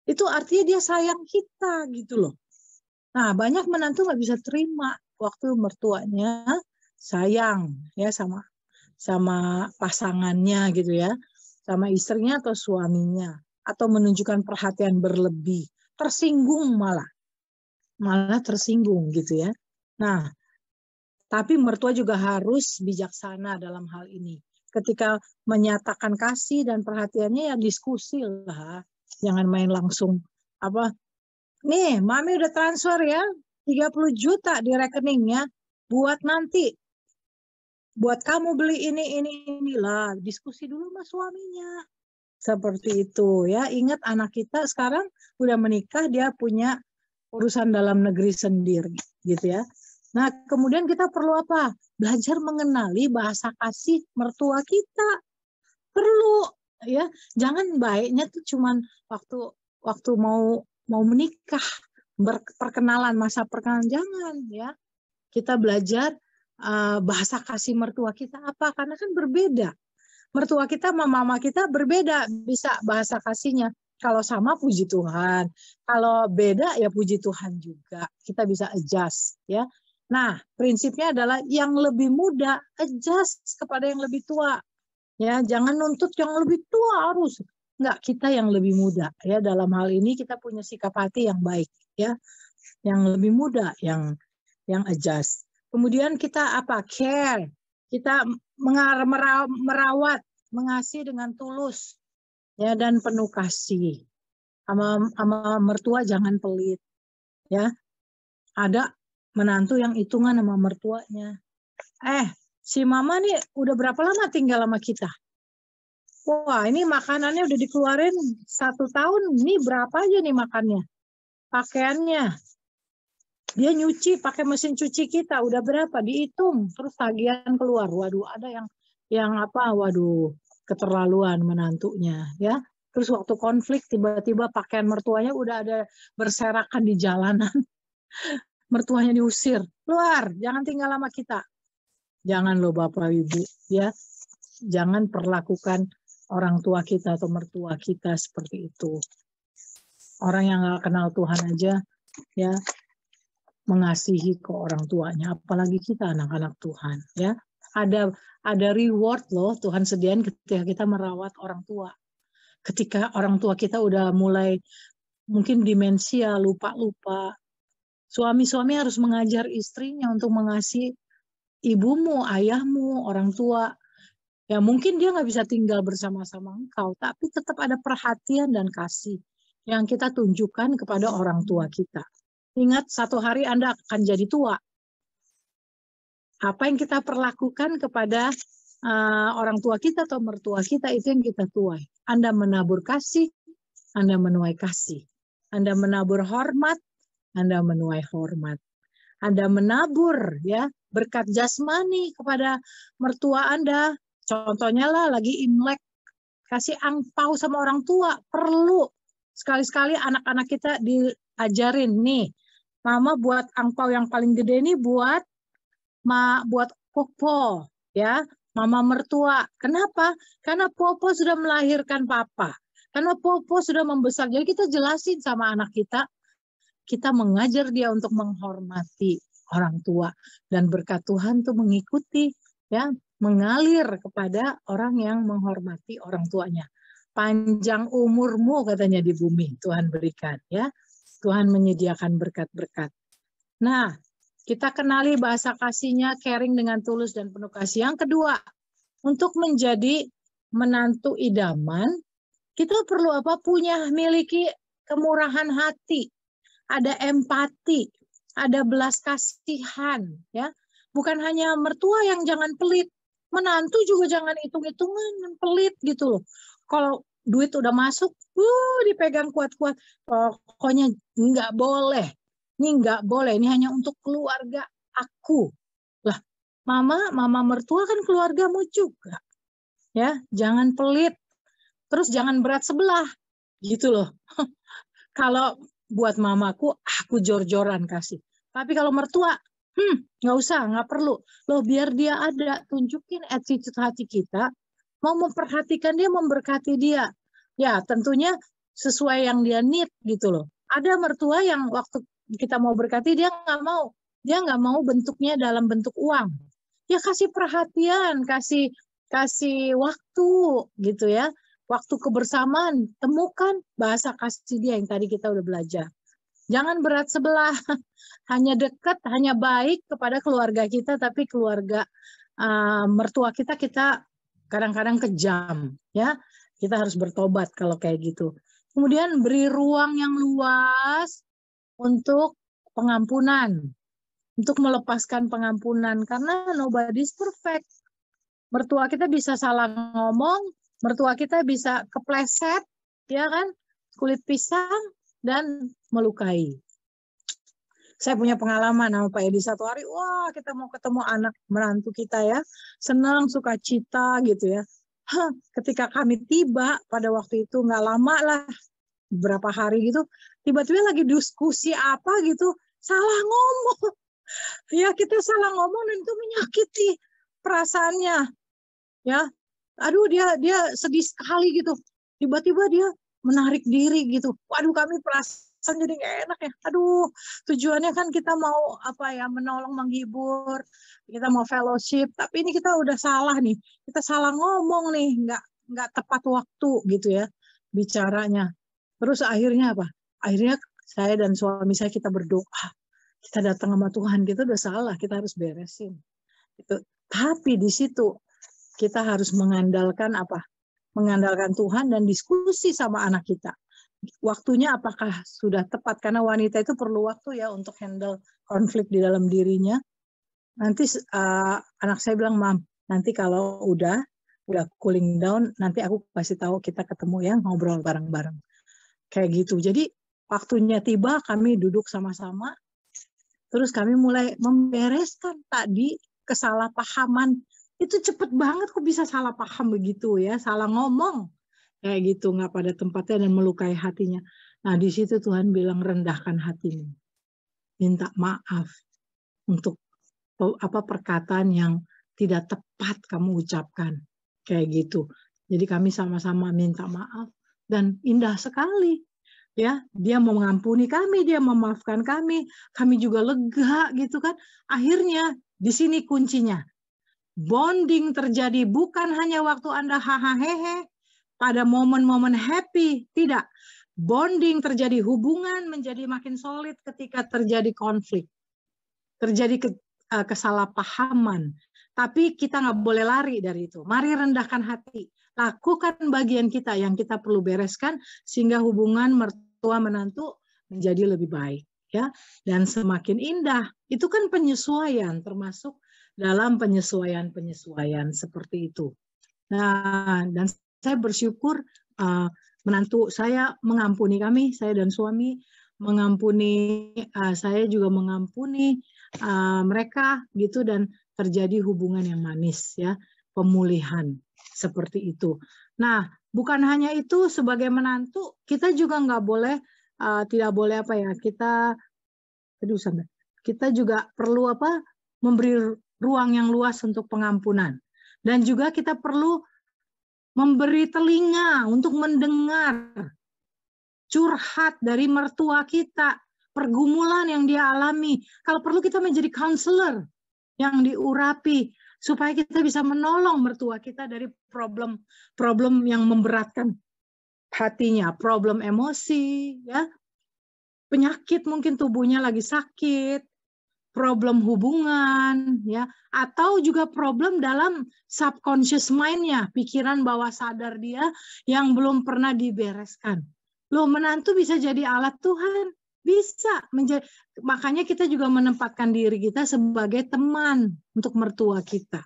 Itu artinya dia sayang kita gitu loh. Nah, banyak menantu nggak bisa terima waktu mertuanya sayang ya sama pasangannya gitu ya, sama istrinya atau suaminya, atau menunjukkan perhatian berlebih, tersinggung malah tersinggung gitu ya. Nah, tapi mertua juga harus bijaksana dalam hal ini. Ketika menyatakan kasih dan perhatiannya ya diskusi lah, jangan main langsung apa. Nih, mami udah transfer ya 30 juta di rekeningnya buat nanti. Buat kamu beli ini lah. Diskusi dulu sama suaminya. Seperti itu ya. Ingat anak kita sekarang udah menikah, dia punya urusan dalam negeri sendiri gitu ya. Nah, kemudian kita perlu apa? Belajar mengenali bahasa kasih mertua kita. Perlu ya. Jangan baiknya tuh cuman waktu mau menikah, perkenalan, masa perkenalan, jangan ya. Kita belajar bahasa kasih mertua kita apa, karena kan berbeda. Mertua kita sama mama kita berbeda bisa bahasa kasihnya. Kalau sama puji Tuhan, kalau beda ya puji Tuhan juga. Kita bisa adjust ya. Nah, prinsipnya adalah yang lebih muda adjust kepada yang lebih tua. Ya, jangan nuntut yang lebih tua harus. Enggak, kita yang lebih muda ya. Dalam hal ini kita punya sikap hati yang baik ya. Yang lebih muda yang adjust. Kemudian kita apa? Care. Kita merawat, mengasihi dengan tulus ya, dan penuh kasih. Sama mertua jangan pelit ya. Ada menantu yang hitungan sama mertuanya. Si mama nih udah berapa lama tinggal sama kita? Wah, ini makanannya udah dikeluarin 1 tahun. Ini berapa aja nih makannya? Pakaiannya. Dia nyuci pakai mesin cuci kita udah berapa, dihitung, terus tagihan keluar. Waduh, ada yang apa? Waduh, keterlaluan menantunya ya. Terus waktu konflik tiba-tiba pakaian mertuanya udah ada berserakan di jalanan. Mertuanya diusir, keluar, jangan tinggal sama kita. Jangan loh Bapak Ibu ya. Jangan perlakukan orang tua kita atau mertua kita seperti itu. Orang yang nggak kenal Tuhan aja ya mengasihi ke orang tuanya, apalagi kita anak-anak Tuhan ya. Ada reward loh Tuhan sediain ketika kita merawat orang tua. Ketika orang tua kita udah mulai mungkin demensia, lupa-lupa, suami-suami harus mengajar istrinya untuk mengasihi ibumu, ayahmu, orang tua. Ya mungkin dia nggak bisa tinggal bersama-sama engkau, tapi tetap ada perhatian dan kasih yang kita tunjukkan kepada orang tua kita. Ingat, satu hari Anda akan jadi tua. Apa yang kita perlakukan kepada orang tua kita atau mertua kita, itu yang kita tuai. Anda menabur kasih, Anda menuai kasih. Anda menabur hormat, Anda menuai hormat. Anda menabur ya berkat jasmani kepada mertua Anda. Contohnya lah lagi Imlek, kasih angpau sama orang tua. Perlu sekali-sekali anak-anak kita diajarin nih. Mama buat angpau yang paling gede ini buat Popo ya, mama mertua. Kenapa? Karena Popo sudah melahirkan papa. Karena Popo sudah membesar. Jadi kita jelasin sama anak kita mengajar dia untuk menghormati orang tua, dan berkat Tuhan tuh mengikuti ya, mengalir kepada orang yang menghormati orang tuanya. Panjang umurmu katanya di bumi Tuhan berikan ya. Tuhan menyediakan berkat-berkat. Nah, kita kenali bahasa kasihnya, caring dengan tulus dan penuh kasih. Yang kedua, untuk menjadi menantu idaman, kita perlu apa? Miliki kemurahan hati, ada empati, ada belas kasihan, ya. Bukan hanya mertua yang jangan pelit, menantu juga jangan hitung-hitungan pelit gitu loh. Kalau duit udah masuk, dipegang kuat-kuat. Pokoknya nggak boleh. Ini nggak boleh. Ini hanya untuk keluarga aku. Lah, mama mertua kan keluargamu juga. Ya, jangan pelit. Terus jangan berat sebelah, gitu loh. Kalau buat mamaku, aku jor-joran kasih. Tapi kalau mertua, nggak usah, nggak perlu. Loh, biar dia ada, tunjukin attitude hati kita, mau memperhatikan dia, memberkati dia. Ya, tentunya sesuai yang dia need gitu loh. Ada mertua yang waktu kita mau berkati, dia nggak mau. Dia nggak mau bentuknya dalam bentuk uang. Ya kasih perhatian, kasih waktu gitu ya. Waktu kebersamaan, temukan bahasa kasih dia yang tadi kita udah belajar. Jangan berat sebelah, hanya dekat, hanya baik kepada keluarga kita, tapi keluarga mertua kita kadang-kadang kejam, ya. Kita harus bertobat kalau kayak gitu. Kemudian beri ruang yang luas untuk pengampunan, untuk melepaskan pengampunan, karena nobody's perfect. Mertua kita bisa salah ngomong, mertua kita bisa kepleset, ya kan, kulit pisang dan melukai. Saya punya pengalaman sama Pak Edi satu hari, wah kita mau ketemu anak menantu kita ya, senang, sukacita gitu ya. Ketika kami tiba pada waktu itu nggak lama lah, beberapa hari gitu, tiba-tiba lagi diskusi apa gitu, salah ngomong. Ya kita salah ngomong dan itu menyakiti perasaannya. Ya, aduh dia sedih sekali gitu. Tiba-tiba dia menarik diri gitu. Waduh, kami perasaan jadi nggak enak ya. Aduh, tujuannya kan kita mau apa ya, menolong, menghibur, kita mau fellowship. Tapi ini kita udah salah nih. Kita salah ngomong nih, nggak tepat waktu gitu ya bicaranya. Terus akhirnya apa? Akhirnya saya dan suami saya kita berdoa. Kita datang sama Tuhan, kita udah salah, kita harus beresin. Gitu. Tapi di situ kita harus mengandalkan apa? Mengandalkan Tuhan dan diskusi sama anak kita. Waktunya apakah sudah tepat? Karena wanita itu perlu waktu ya untuk handle konflik di dalam dirinya. Nanti anak saya bilang, Mam, nanti kalau udah cooling down, nanti aku kasih tahu, kita ketemu ya, ngobrol bareng-bareng. Kayak gitu. Jadi waktunya tiba, kami duduk sama-sama, terus kami mulai membereskan tadi kesalahpahaman. Itu cepet banget kok bisa salah paham begitu ya, salah ngomong kayak gitu, nggak pada tempatnya dan melukai hatinya. Nah di situ Tuhan bilang, rendahkan hatimu, minta maaf untuk apa perkataan yang tidak tepat kamu ucapkan kayak gitu. Jadi kami sama-sama minta maaf dan indah sekali ya, dia mau mengampuni kami, dia memaafkan kami juga lega gitu kan. Akhirnya di sini kuncinya. Bonding terjadi bukan hanya waktu Anda hahaha pada momen-momen happy, tidak. Bonding terjadi, hubungan menjadi makin solid ketika terjadi konflik. Terjadi kesalahpahaman. Tapi kita nggak boleh lari dari itu. Mari rendahkan hati. Lakukan bagian kita yang kita perlu bereskan sehingga hubungan mertua menantu menjadi lebih baik. Ya, dan semakin indah. Itu kan penyesuaian, termasuk dalam penyesuaian seperti itu. Nah, dan saya bersyukur menantu saya mengampuni kami, saya dan suami mengampuni, saya juga mengampuni mereka gitu, dan terjadi hubungan yang manis ya, pemulihan seperti itu. Nah, bukan hanya itu, sebagai menantu kita juga nggak boleh, tidak boleh apa ya, kita juga perlu apa, memberi ruang yang luas untuk pengampunan. Dan juga kita perlu memberi telinga untuk mendengar curhat dari mertua kita, pergumulan yang dia alami. Kalau perlu kita menjadi counselor yang diurapi, supaya kita bisa menolong mertua kita dari problem yang memberatkan hatinya, problem emosi, ya, penyakit, mungkin tubuhnya lagi sakit, problem hubungan, ya, atau juga problem dalam subconscious mind-nya, pikiran bawah sadar dia yang belum pernah dibereskan. Loh, menantu bisa jadi alat Tuhan, bisa menjadi. Makanya kita juga menempatkan diri kita sebagai teman untuk mertua kita,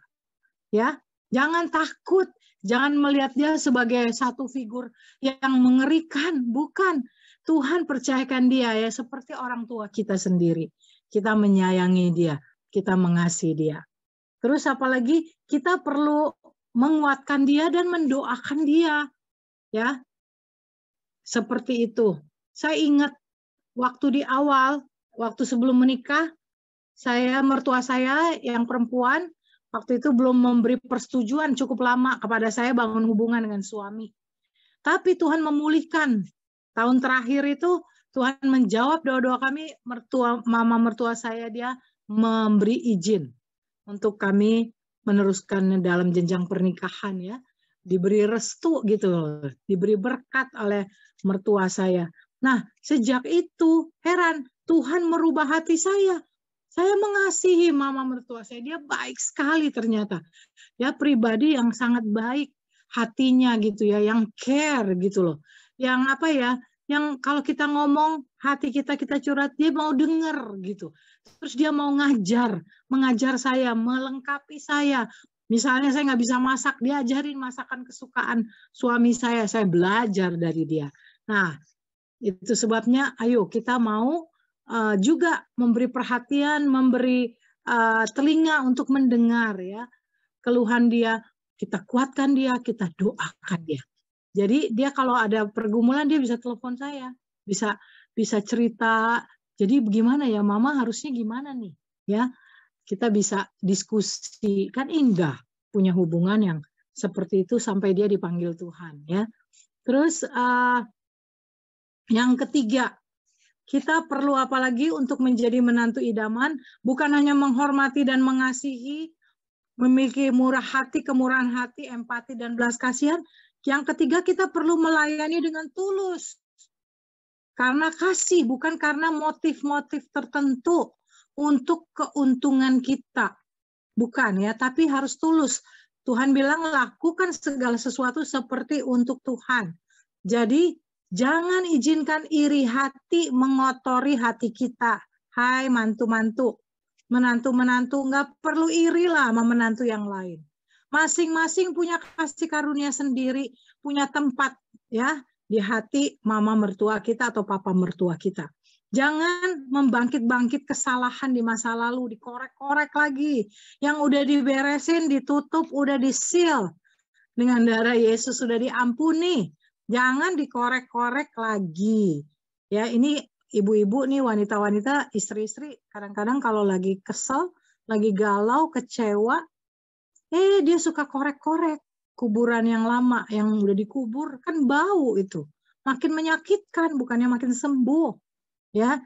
ya. Jangan takut, jangan melihat dia sebagai satu figur yang mengerikan, bukan. Tuhan percayakan dia ya seperti orang tua kita sendiri. Kita menyayangi dia, kita mengasihi dia. Terus apalagi kita perlu menguatkan dia dan mendoakan dia. Ya, seperti itu. Saya ingat waktu di awal, waktu sebelum menikah, mertua saya yang perempuan, waktu itu belum memberi persetujuan cukup lama kepada saya bangun hubungan dengan suami. Tapi Tuhan memulihkan. Tahun terakhir itu Tuhan menjawab doa-doa kami, mama mertua saya dia memberi izin untuk kami meneruskan dalam jenjang pernikahan ya. Diberi restu gitu, diberi berkat oleh mertua saya. Nah, sejak itu heran, Tuhan merubah hati saya. Saya mengasihi mama mertua saya, dia baik sekali ternyata. Ya, pribadi yang sangat baik hatinya gitu ya, yang care gitu loh. Yang apa ya, yang kalau kita ngomong hati kita curhat, dia mau denger gitu. Terus dia mau mengajar saya, melengkapi saya. Misalnya saya nggak bisa masak, dia ajarin masakan kesukaan suami saya belajar dari dia. Nah, itu sebabnya ayo kita mau juga memberi perhatian, memberi telinga untuk mendengar ya keluhan dia, kita kuatkan dia, kita doakan dia. Jadi dia kalau ada pergumulan dia bisa telepon saya, bisa cerita. Jadi bagaimana ya mama harusnya gimana nih ya? Kita bisa diskusi, kan indah punya hubungan yang seperti itu sampai dia dipanggil Tuhan ya. Terus yang ketiga, kita perlu apalagi untuk menjadi menantu idaman, bukan hanya menghormati dan mengasihi, memiliki murah hati, kemurahan hati, empati, dan belas kasihan. Yang ketiga, kita perlu melayani dengan tulus. Karena kasih, bukan karena motif-motif tertentu untuk keuntungan kita. Bukan ya, tapi harus tulus. Tuhan bilang, lakukan segala sesuatu seperti untuk Tuhan. Jadi, jangan izinkan iri hati mengotori hati kita. Hai mantu-mantu, menantu-menantu nggak perlu iri lah sama menantu yang lain. Masing-masing punya kasih karunia sendiri, punya tempat ya di hati mama mertua kita atau papa mertua kita. Jangan membangkit-bangkit kesalahan di masa lalu, dikorek-korek lagi. Yang udah diberesin, ditutup, udah di-seal dengan darah Yesus, sudah diampuni. Jangan dikorek-korek lagi. Ya, ini ibu-ibu nih, wanita-wanita, istri-istri, kadang-kadang kalau lagi kesel, lagi galau, kecewa, dia suka korek-korek kuburan yang lama, yang udah dikubur, kan bau itu. Makin menyakitkan, bukannya makin sembuh. Ya,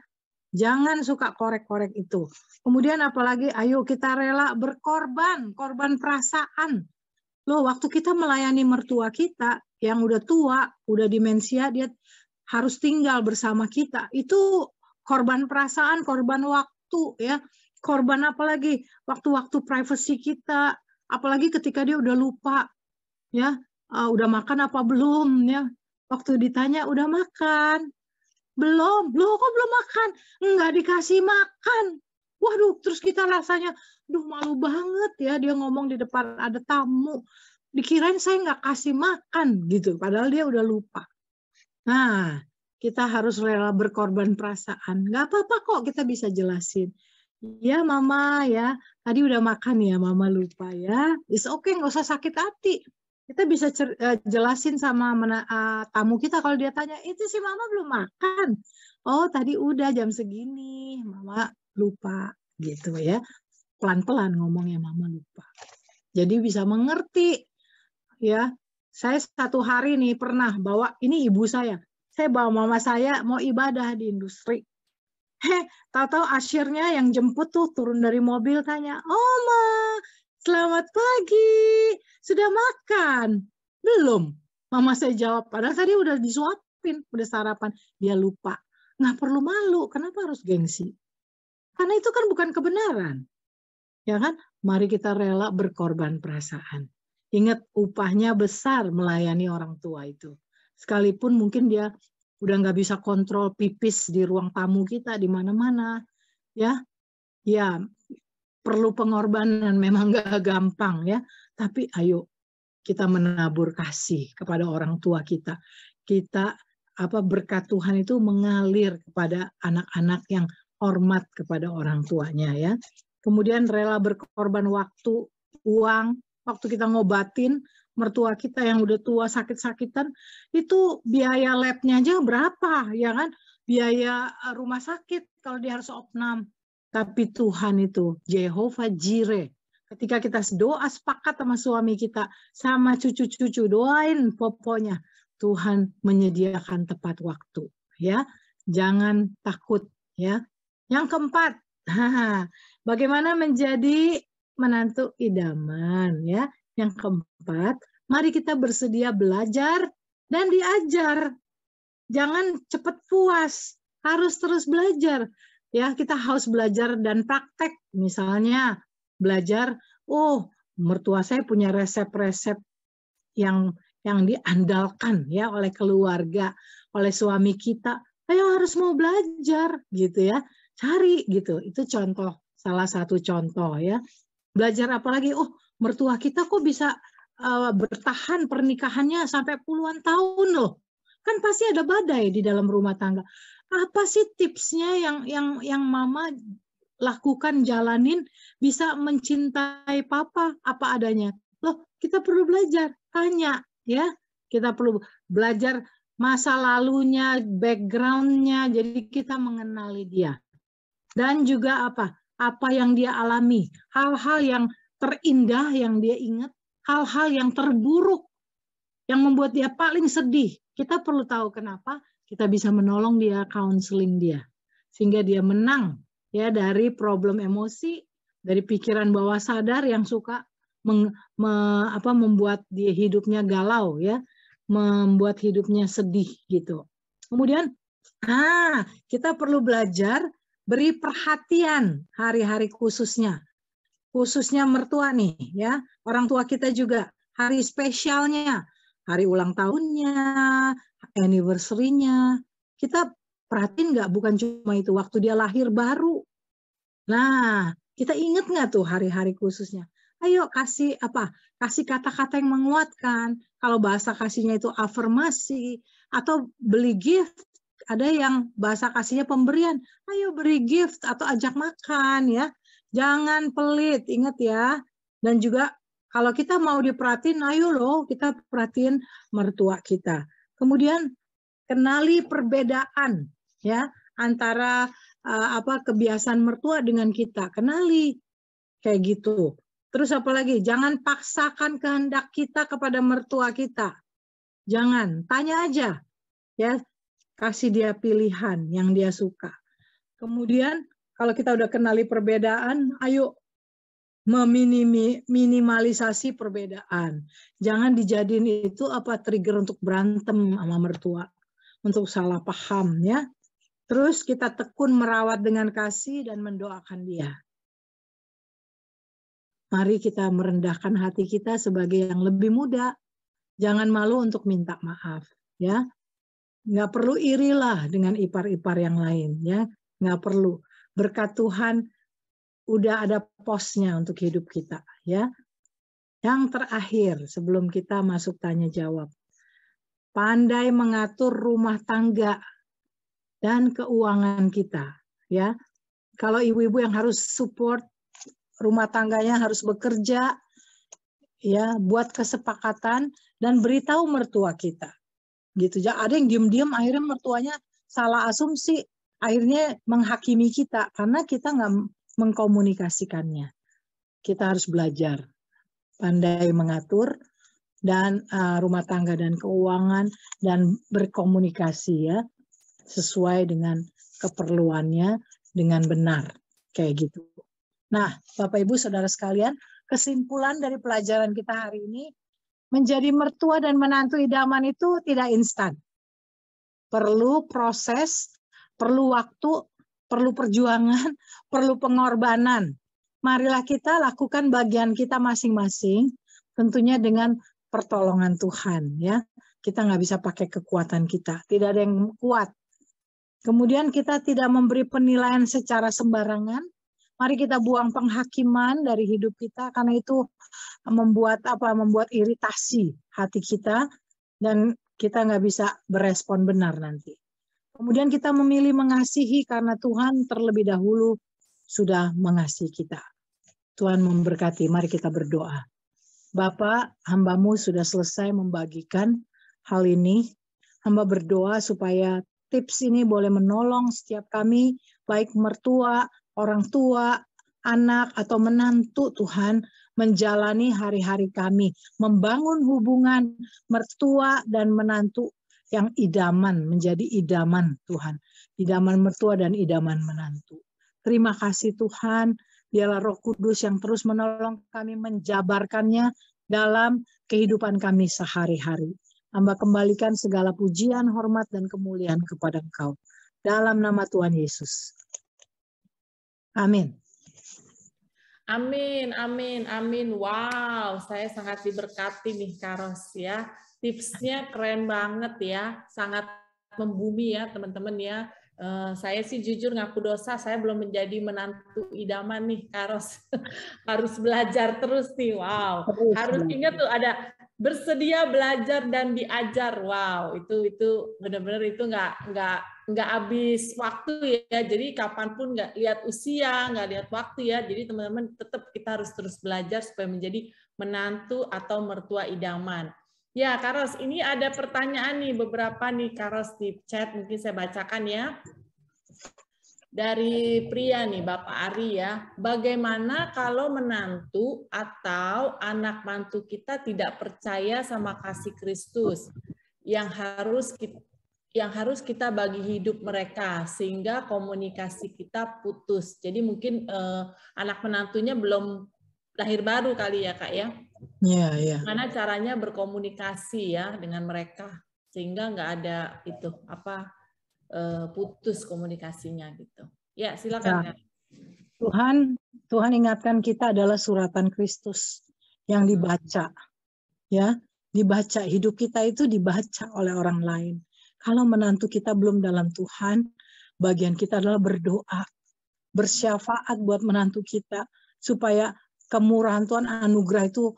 jangan suka korek-korek itu. Kemudian apalagi, ayo kita rela berkorban, korban perasaan. Loh, waktu kita melayani mertua kita yang udah tua, udah demensia, dia harus tinggal bersama kita. Itu korban perasaan, korban waktu ya. Korban apalagi waktu-waktu privasi kita, apalagi ketika dia udah lupa ya, udah makan apa belum ya. Waktu ditanya udah makan. Belum. Loh, kok belum makan? Enggak dikasih makan. Waduh, terus kita rasanya, duh malu banget ya dia ngomong di depan ada tamu. Dikirain saya nggak kasih makan gitu, padahal dia udah lupa. Nah, kita harus rela berkorban perasaan. Nggak apa-apa kok, kita bisa jelasin. Ya mama ya, tadi udah makan ya, mama lupa ya. It's okay, nggak usah sakit hati. Kita bisa jelasin sama tamu kita kalau dia tanya, itu sih mama belum makan. Oh tadi udah jam segini, mama lupa gitu ya. Pelan-pelan ngomongnya mama lupa. Jadi bisa mengerti ya. Saya satu hari nih pernah bawa, ini ibu saya bawa mama saya mau ibadah di industri. Tahu-tahu asyirnya yang jemput tuh turun dari mobil tanya, Oma, selamat pagi, sudah makan? Belum. Mama saya jawab, padahal tadi udah disuapin, udah sarapan. Dia lupa. Nggak perlu malu, kenapa harus gengsi? Karena itu kan bukan kebenaran. Ya kan? Mari kita rela berkorban perasaan. Ingat upahnya besar melayani orang tua itu. Sekalipun mungkin dia udah nggak bisa kontrol pipis di ruang tamu kita di mana-mana, ya perlu pengorbanan, memang nggak gampang ya. Tapi ayo kita menabur kasih kepada orang tua kita. Kita berkat Tuhan itu mengalir kepada anak-anak yang hormat kepada orang tuanya ya. Kemudian rela berkorban waktu, uang, waktu kita ngobatin, mertua kita yang udah tua sakit-sakitan, itu biaya labnya aja berapa, ya kan? Biaya rumah sakit kalau dia harus opnam. Tapi Tuhan itu Jehovah Jireh. Ketika kita doa sepakat sama suami kita, sama cucu-cucu, doain pokoknya, Tuhan menyediakan tepat waktu. Ya, jangan takut. Ya, yang keempat, bagaimana menjadi menantu idaman. Ya, yang keempat, mari kita bersedia belajar dan diajar. Jangan cepat puas, harus terus belajar. Ya, kita harus belajar dan praktek. Misalnya belajar, oh, mertua saya punya resep-resep yang diandalkan ya oleh keluarga, oleh suami kita. Ayo harus mau belajar gitu ya. Cari gitu. Itu contoh, salah satu contoh ya. Belajar apa lagi? Oh, mertua kita kok bisa bertahan pernikahannya sampai puluhan tahun loh. Kan pasti ada badai di dalam rumah tangga. Apa sih tipsnya yang mama lakukan, jalanin, bisa mencintai papa apa adanya? Loh, kita perlu belajar, tanya ya. Kita perlu belajar masa lalunya, background-nya, jadi kita mengenali dia. Dan juga apa yang dia alami, hal-hal yang terindah yang dia ingat, hal-hal yang terburuk yang membuat dia paling sedih. Kita perlu tahu kenapa, kita bisa menolong dia, counseling dia, sehingga dia menang ya dari problem emosi, dari pikiran bawah sadar yang suka membuat dia hidupnya galau ya, membuat hidupnya sedih gitu. Kemudian kita perlu belajar beri perhatian hari-hari khususnya mertua nih ya, orang tua kita juga hari spesialnya, hari ulang tahunnya, anniversary-nya, kita perhatiin nggak? Bukan cuma itu, waktu dia lahir baru. Nah, kita ingat nggak tuh hari-hari khususnya? Ayo kasih kata-kata yang menguatkan. Kalau bahasa kasihnya itu afirmasi atau beli gift. Ada yang bahasa kasihnya pemberian. Ayo beri gift atau ajak makan ya. Jangan pelit, ingat ya. Dan juga kalau kita mau diperhatiin, ayo loh kita perhatiin mertua kita. Kemudian kenali perbedaan ya antara kebiasaan mertua dengan kita. Kenali kayak gitu. Terus apalagi, jangan paksakan kehendak kita kepada mertua kita. Jangan, tanya aja ya. Kasih dia pilihan yang dia suka. Kemudian kalau kita udah kenali perbedaan, ayo meminimalisasi perbedaan. Jangan dijadiin itu trigger untuk berantem sama mertua, untuk salah paham ya. Terus kita tekun merawat dengan kasih dan mendoakan dia. Mari kita merendahkan hati kita sebagai yang lebih muda. Jangan malu untuk minta maaf ya. Nggak perlu irilah dengan ipar-ipar yang lain ya. Nggak perlu. Berkat Tuhan udah ada posnya untuk hidup kita ya. Yang terakhir sebelum kita masuk tanya jawab, pandai mengatur rumah tangga dan keuangan kita ya. Kalau ibu-ibu yang harus support rumah tangganya, harus bekerja ya, buat kesepakatan dan beritahu mertua kita gitu. Ada yang diam-diam akhirnya mertuanya salah asumsi, akhirnya menghakimi kita karena kita nggak mengkomunikasikannya. Kita harus belajar pandai mengatur dan rumah tangga dan keuangan dan berkomunikasi ya sesuai dengan keperluannya dengan benar kayak gitu. Nah, Bapak Ibu Saudara sekalian, kesimpulan dari pelajaran kita hari ini, menjadi mertua dan menantu idaman itu tidak instan. Perlu proses, perlu waktu, perlu perjuangan, perlu pengorbanan. Marilah kita lakukan bagian kita masing-masing, tentunya dengan pertolongan Tuhan. Ya, kita nggak bisa pakai kekuatan kita, tidak ada yang kuat. Kemudian kita tidak memberi penilaian secara sembarangan. Mari kita buang penghakiman dari hidup kita, karena itu membuat iritasi hati kita dan kita nggak bisa berespon benar nanti. Kemudian kita memilih mengasihi karena Tuhan terlebih dahulu sudah mengasihi kita. Tuhan memberkati. Mari kita berdoa. Bapak, hamba-Mu sudah selesai membagikan hal ini. Hamba berdoa supaya tips ini boleh menolong setiap kami, baik mertua, orang tua, anak, atau menantu Tuhan, menjalani hari-hari kami, membangun hubungan mertua dan menantu yang idaman, menjadi idaman Tuhan. Idaman mertua dan idaman menantu. Terima kasih Tuhan, dialah Roh Kudus yang terus menolong kami menjabarkannya dalam kehidupan kami sehari-hari. Hamba kembalikan segala pujian, hormat, dan kemuliaan kepada Engkau. Dalam nama Tuhan Yesus. Amin. Amin, amin, amin. Wow, saya sangat diberkati nih Karos ya. Tipsnya keren banget ya, sangat membumi ya teman-teman ya. Saya sih jujur ngaku dosa, saya belum menjadi menantu idaman nih Karos. Harus belajar terus nih, wow. Harus ingat tuh ada bersedia belajar dan diajar. Wow, itu benar-benar itu nggak habis waktu ya. Jadi kapanpun nggak lihat usia, nggak lihat waktu ya. Jadi teman-teman tetap kita harus terus belajar supaya menjadi menantu atau mertua idaman. Ya, Karos, ini ada pertanyaan nih beberapa nih Karos di chat, mungkin saya bacakan ya. Dari pria nih, Bapak Ari ya. Bagaimana kalau menantu atau anak mantu kita tidak percaya sama kasih Kristus yang harus kita bagi hidup mereka sehingga komunikasi kita putus. Jadi mungkin anak menantunya belum lahir baru kali ya Kak ya. Iya. Gimana caranya berkomunikasi ya dengan mereka sehingga nggak ada itu putus komunikasinya gitu. Ya silakan Kak. Tuhan ingatkan kita adalah suratan Kristus yang dibaca, ya, dibaca. Hidup kita itu dibaca oleh orang lain. Kalau menantu kita belum dalam Tuhan, bagian kita adalah berdoa, bersyafaat buat menantu kita supaya kemurahan Tuhan, anugerah itu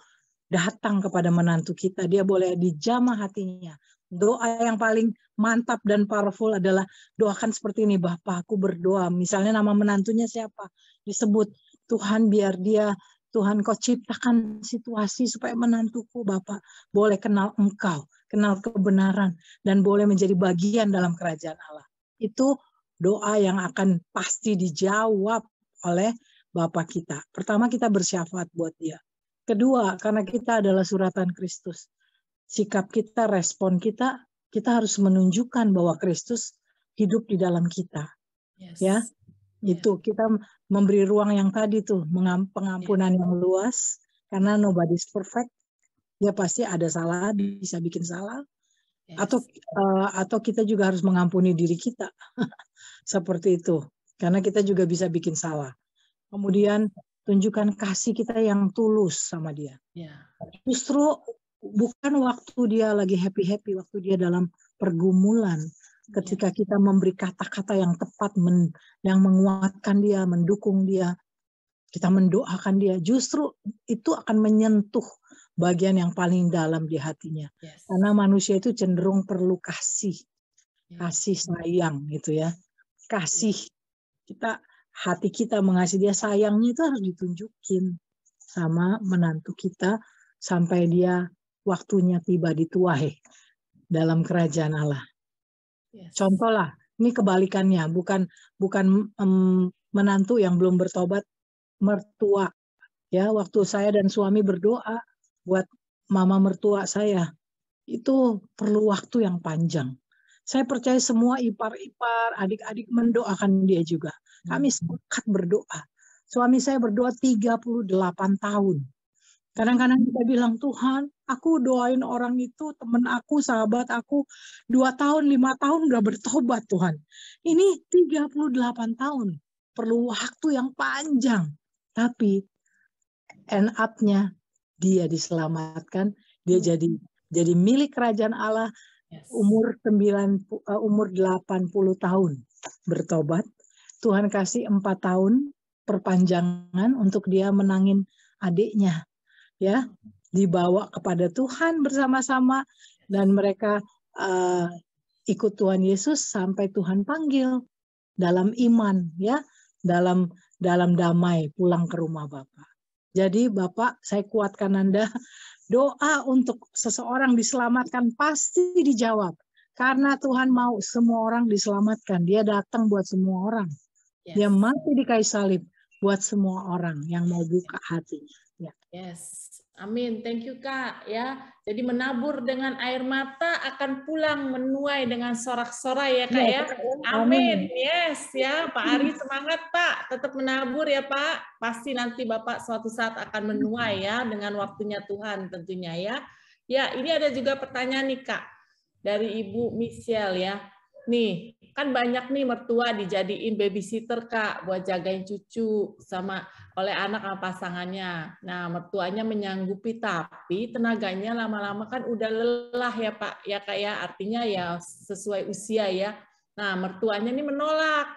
datang kepada menantu kita. Dia boleh dijamah hatinya. Doa yang paling mantap dan powerful adalah doakan seperti ini, Bapak, aku berdoa. Misalnya nama menantunya siapa? Disebut, Tuhan biar dia, Tuhan kau ciptakan situasi supaya menantuku, Bapak, boleh kenal Engkau, kenal kebenaran, dan boleh menjadi bagian dalam kerajaan Allah. Itu doa yang akan pasti dijawab oleh Bapak kita. Pertama, kita bersyafaat buat dia. Kedua, karena kita adalah suratan Kristus. Sikap kita, respon kita, kita harus menunjukkan bahwa Kristus hidup di dalam kita. Yes. Ya, itu kita memberi ruang yang tadi tuh, pengampunan yang luas, karena nobody's perfect. Ya pasti ada salah, bisa bikin salah. Yes. Atau kita juga harus mengampuni diri kita. Seperti itu. Karena kita juga bisa bikin salah. Kemudian tunjukkan kasih kita yang tulus sama dia. Yeah. Justru bukan waktu dia lagi happy-happy, waktu dia dalam pergumulan. Ketika kita memberi kata-kata yang tepat, yang menguatkan dia, mendukung dia, kita mendoakan dia, justru itu akan menyentuh bagian yang paling dalam di hatinya. Yes. Karena manusia itu cenderung perlu kasih sayang gitu ya. Kasih, hati kita mengasihi dia, sayangnya itu harus ditunjukin sama menantu kita sampai dia waktunya tiba dituai dalam kerajaan Allah. Yes. Contoh lah, ini kebalikannya, bukan menantu yang belum bertobat, mertua. Ya, waktu saya dan suami berdoa buat mama mertua saya, itu perlu waktu yang panjang. Saya percaya semua ipar-ipar, adik-adik mendoakan dia juga. Kami sepakat berdoa. Suami saya berdoa 38 tahun. Kadang-kadang kita bilang, Tuhan, aku doain orang itu, teman aku, sahabat aku, 2 tahun, 5 tahun udah bertobat Tuhan. Ini 38 tahun. Perlu waktu yang panjang. Tapi end up-nya dia diselamatkan, dia jadi milik kerajaan Allah. Yes. Umur 80 tahun bertobat. Tuhan kasih 4 tahun perpanjangan untuk dia menangin adiknya. Ya, dibawa kepada Tuhan bersama-sama dan mereka ikut Tuhan Yesus sampai Tuhan panggil dalam iman, ya, dalam damai pulang ke rumah Bapa. Jadi Bapak, saya kuatkan Anda, doa untuk seseorang diselamatkan pasti dijawab. Karena Tuhan mau semua orang diselamatkan. Dia datang buat semua orang. Dia mati di kayu salib buat semua orang yang mau buka hatinya. Ya. Yes. Amin. Thank you Kak ya. Jadi menabur dengan air mata akan pulang menuai dengan sorak-sorai ya Kak ya. Amin. Yes ya, Pak Ari semangat Pak. Tetap menabur ya Pak. Pasti nanti Bapak suatu saat akan menuai ya dengan waktunya Tuhan tentunya ya. Ya, ini ada juga pertanyaan nih Kak dari Ibu Michelle ya. Nih, kan banyak nih mertua dijadiin babysitter Kak buat jagain cucu sama oleh anak sama pasangannya. Nah, mertuanya menyanggupi tapi tenaganya lama-lama kan udah lelah ya Pak. Ya Kak ya, artinya ya sesuai usia ya. Nah, mertuanya nih menolak.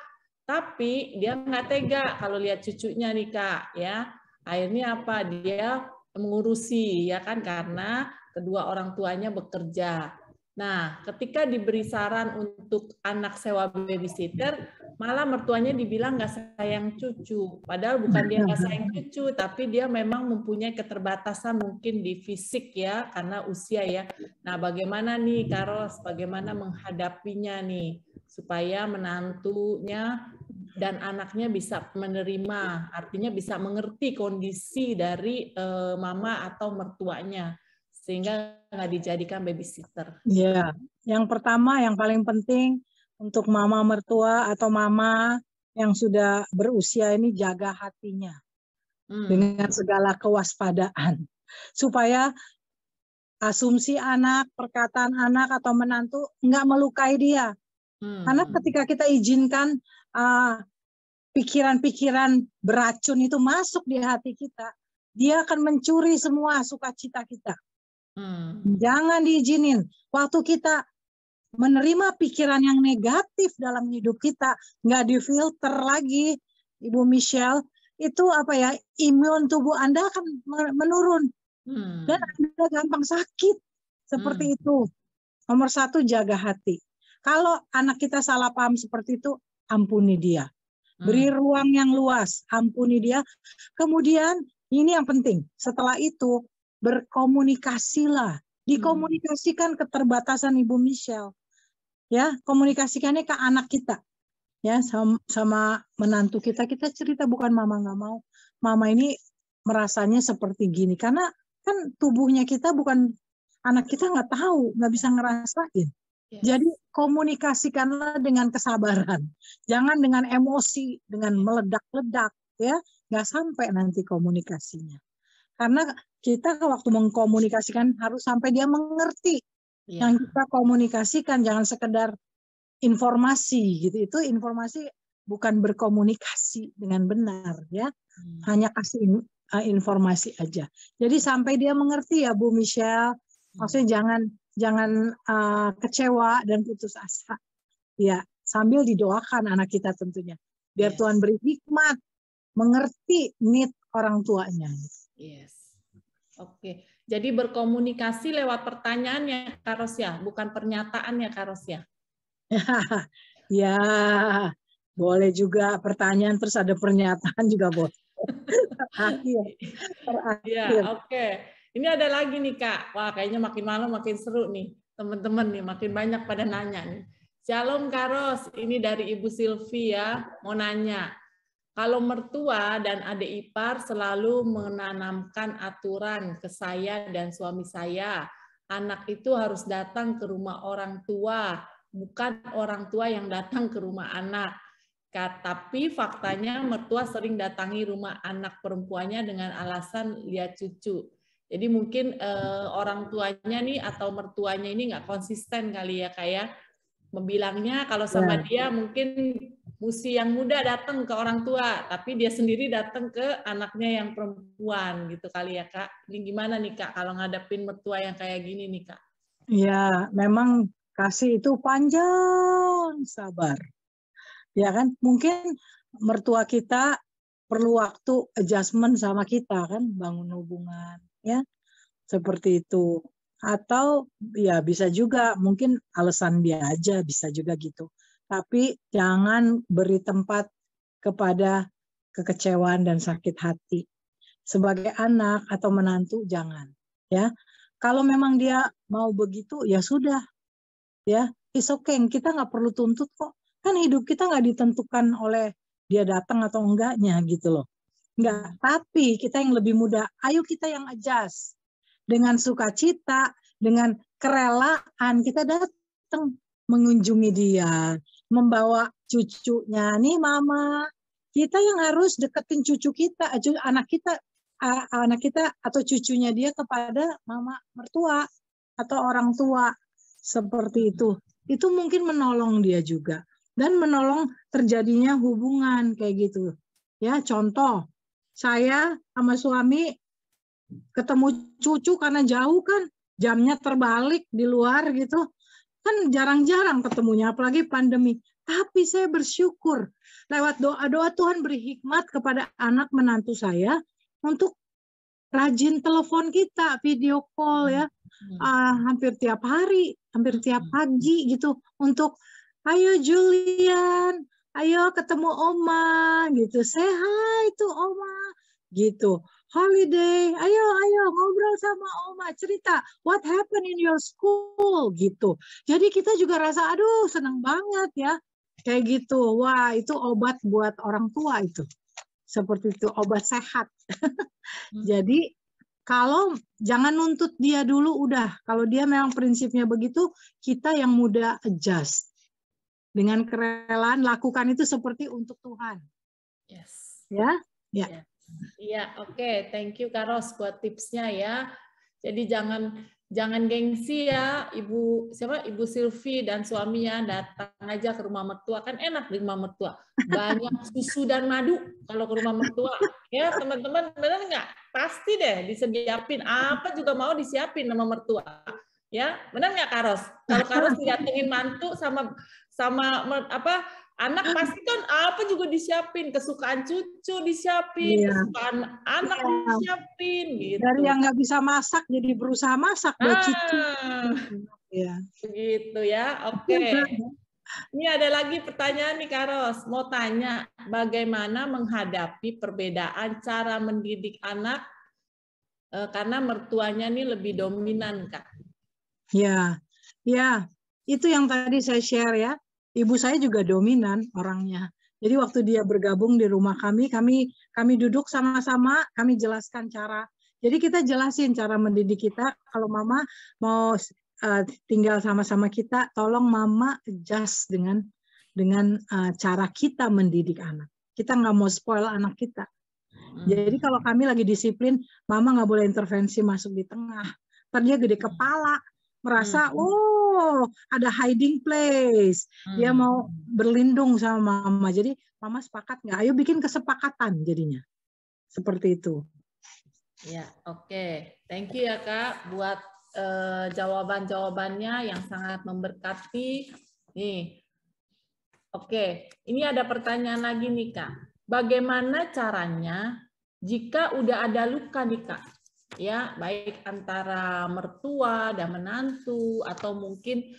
Tapi dia nggak tega kalau lihat cucunya nih Kak ya. Akhirnya apa? Dia mengurusi ya kan karena kedua orang tuanya bekerja. Nah, ketika diberi saran untuk anak sewa babysitter, malah mertuanya dibilang nggak sayang cucu. Padahal bukan dia nggak sayang cucu, tapi dia memang mempunyai keterbatasan mungkin di fisik ya, karena usia ya. Nah, bagaimana nih Karos, bagaimana menghadapinya nih, supaya menantunya dan anaknya bisa menerima, artinya bisa mengerti kondisi dari mama atau mertuanya, sehingga nggak dijadikan babysitter. Ya, yang pertama yang paling penting untuk mama mertua atau mama yang sudah berusia ini jaga hatinya dengan segala kewaspadaan supaya asumsi anak, perkataan anak atau menantu nggak melukai dia. Karena ketika kita izinkan pikiran-pikiran beracun itu masuk di hati kita, dia akan mencuri semua sukacita kita. Jangan diizinin. Waktu kita menerima pikiran yang negatif dalam hidup kita, nggak difilter lagi, Ibu Michelle, itu apa ya, imun tubuh Anda akan menurun. Dan Anda gampang sakit. Seperti itu. Nomor satu, jaga hati. Kalau anak kita salah paham seperti itu, ampuni dia. Beri ruang yang luas, ampuni dia. Kemudian, ini yang penting, setelah itu, berkomunikasilah. Dikomunikasikan keterbatasan Ibu Michelle. Ya, komunikasikannya ke anak kita. Ya, sama menantu kita cerita, bukan mama nggak mau. Mama ini merasanya seperti gini. Karena kan tubuhnya kita bukan, anak kita nggak tahu, nggak bisa ngerasain. Yes. Jadi komunikasikanlah dengan kesabaran. Jangan dengan emosi, dengan meledak-ledak. Ya, nggak sampai nanti komunikasinya. Karena kita waktu mengkomunikasikan harus sampai dia mengerti. Yang kita komunikasikan jangan sekedar informasi gitu. Itu informasi bukan berkomunikasi dengan benar ya. Hanya kasih informasi aja. Jadi sampai dia mengerti ya Bu Michelle. Maksudnya jangan kecewa dan putus asa. Ya, sambil didoakan anak kita tentunya. Biar Tuhan beri hikmat mengerti need orang tuanya. Yes. Oke. Jadi berkomunikasi lewat pertanyaannya Karos ya, bukan pernyataannya Karos ya. Ya, boleh juga pertanyaan terus ada pernyataan juga boleh. Ya, oke. Ini ada lagi nih Kak. Wah, kayaknya makin malam makin seru nih. Teman-teman nih makin banyak pada nanya nih. Shalom Karos, ini dari Ibu Sylvia mau nanya. Kalau mertua dan adik ipar selalu menanamkan aturan ke saya dan suami saya, anak itu harus datang ke rumah orang tua, bukan orang tua yang datang ke rumah anak. Tapi faktanya mertua sering datangi rumah anak perempuannya dengan alasan lihat cucu. Jadi mungkin orang tuanya nih atau mertuanya ini nggak konsisten kali ya kayak membilangnya kalau sama dia mungkin mesti yang muda datang ke orang tua, tapi dia sendiri datang ke anaknya yang perempuan gitu kali ya Kak. Ini gimana nih Kak kalau ngadepin mertua yang kayak gini nih Kak? Ya, memang kasih itu panjang sabar. Ya kan, mungkin mertua kita perlu waktu adjustment sama kita kan, bangun hubungan ya. Seperti itu. Atau ya bisa juga mungkin alasan dia aja, bisa juga gitu. Tapi jangan beri tempat kepada kekecewaan dan sakit hati. sebagai anak atau menantu jangan, ya. Kalau memang dia mau begitu, ya sudah, ya, it's okay. Kita nggak perlu tuntut kok. Kan hidup kita nggak ditentukan oleh dia datang atau enggaknya gitu loh. Enggak. Tapi kita yang lebih muda, ayo kita yang adjust. Dengan sukacita, dengan kerelaan kita datang mengunjungi dia, membawa cucunya. Nih mama, kita yang harus deketin cucu kita, anak kita atau cucunya dia kepada mama mertua atau orang tua seperti itu. Itu mungkin menolong dia juga dan menolong terjadinya hubungan kayak gitu. Ya, contoh saya sama suami ketemu cucu karena jauh kan, jamnya terbalik di luar gitu. Kan jarang-jarang ketemunya, apalagi pandemi. Tapi saya bersyukur lewat doa-doa Tuhan beri hikmat kepada anak menantu saya untuk rajin telepon kita, video call ya, hampir tiap hari, hampir tiap pagi gitu, untuk ayo Julian, ayo ketemu Oma gitu, say hi to Oma gitu, holiday, ayo ngobrol sama Oma, cerita what happened in your school gitu. Jadi kita juga rasa aduh senang banget ya, kayak gitu. Wah, itu obat buat orang tua itu. Seperti itu, obat sehat. Jadi kalau jangan nuntut dia dulu, udah. Kalau dia memang prinsipnya begitu, kita yang muda adjust. Dengan kerelaan lakukan itu seperti untuk Tuhan. Yes. Ya? Ya. Yes. Iya, oke. Thank you Kak Ros buat tipsnya ya. Jadi jangan gengsi ya, Ibu Silvi dan suaminya datang aja ke rumah mertua, kan enak di rumah mertua. Banyak susu dan madu kalau ke rumah mertua. Ya, teman-teman, benar nggak? Pasti deh disediapin, apa juga mau disiapin sama mertua. Ya, benar nggak Kak Ros? Kalau Kak Ros didatengin mantu sama anak, pasti kan apa juga disiapin, kesukaan cucu disiapin, kesukaan anak disiapin gitu. Dari yang nggak bisa masak jadi berusaha masak buat cucu. Ya. Begitu ya. Oke. Ini ada lagi pertanyaan nih Kak Ros. Mau tanya bagaimana menghadapi perbedaan cara mendidik anak karena mertuanya nih lebih dominan, Kak. Ya. Itu yang tadi saya share ya. Ibu saya juga dominan orangnya. Jadi waktu dia bergabung di rumah kami duduk sama-sama, kami jelaskan cara. Jadi kita jelasin cara mendidik kita. Kalau mama mau tinggal sama-sama kita, tolong mama adjust dengan cara kita mendidik anak. Kita nggak mau spoil anak kita. Jadi kalau kami lagi disiplin, mama nggak boleh intervensi masuk di tengah. Ntar dia gede kepala, merasa ada hiding place, dia mau berlindung sama mama. Jadi mama sepakat nggak? Ayo bikin kesepakatan jadinya. Seperti itu. Ya, oke. Thank you ya Kak buat jawaban-jawabannya yang sangat memberkati. Nih, oke. Ini ada pertanyaan lagi nih Kak. Bagaimana caranya jika udah ada luka nih Kak? Ya, baik antara mertua dan menantu atau mungkin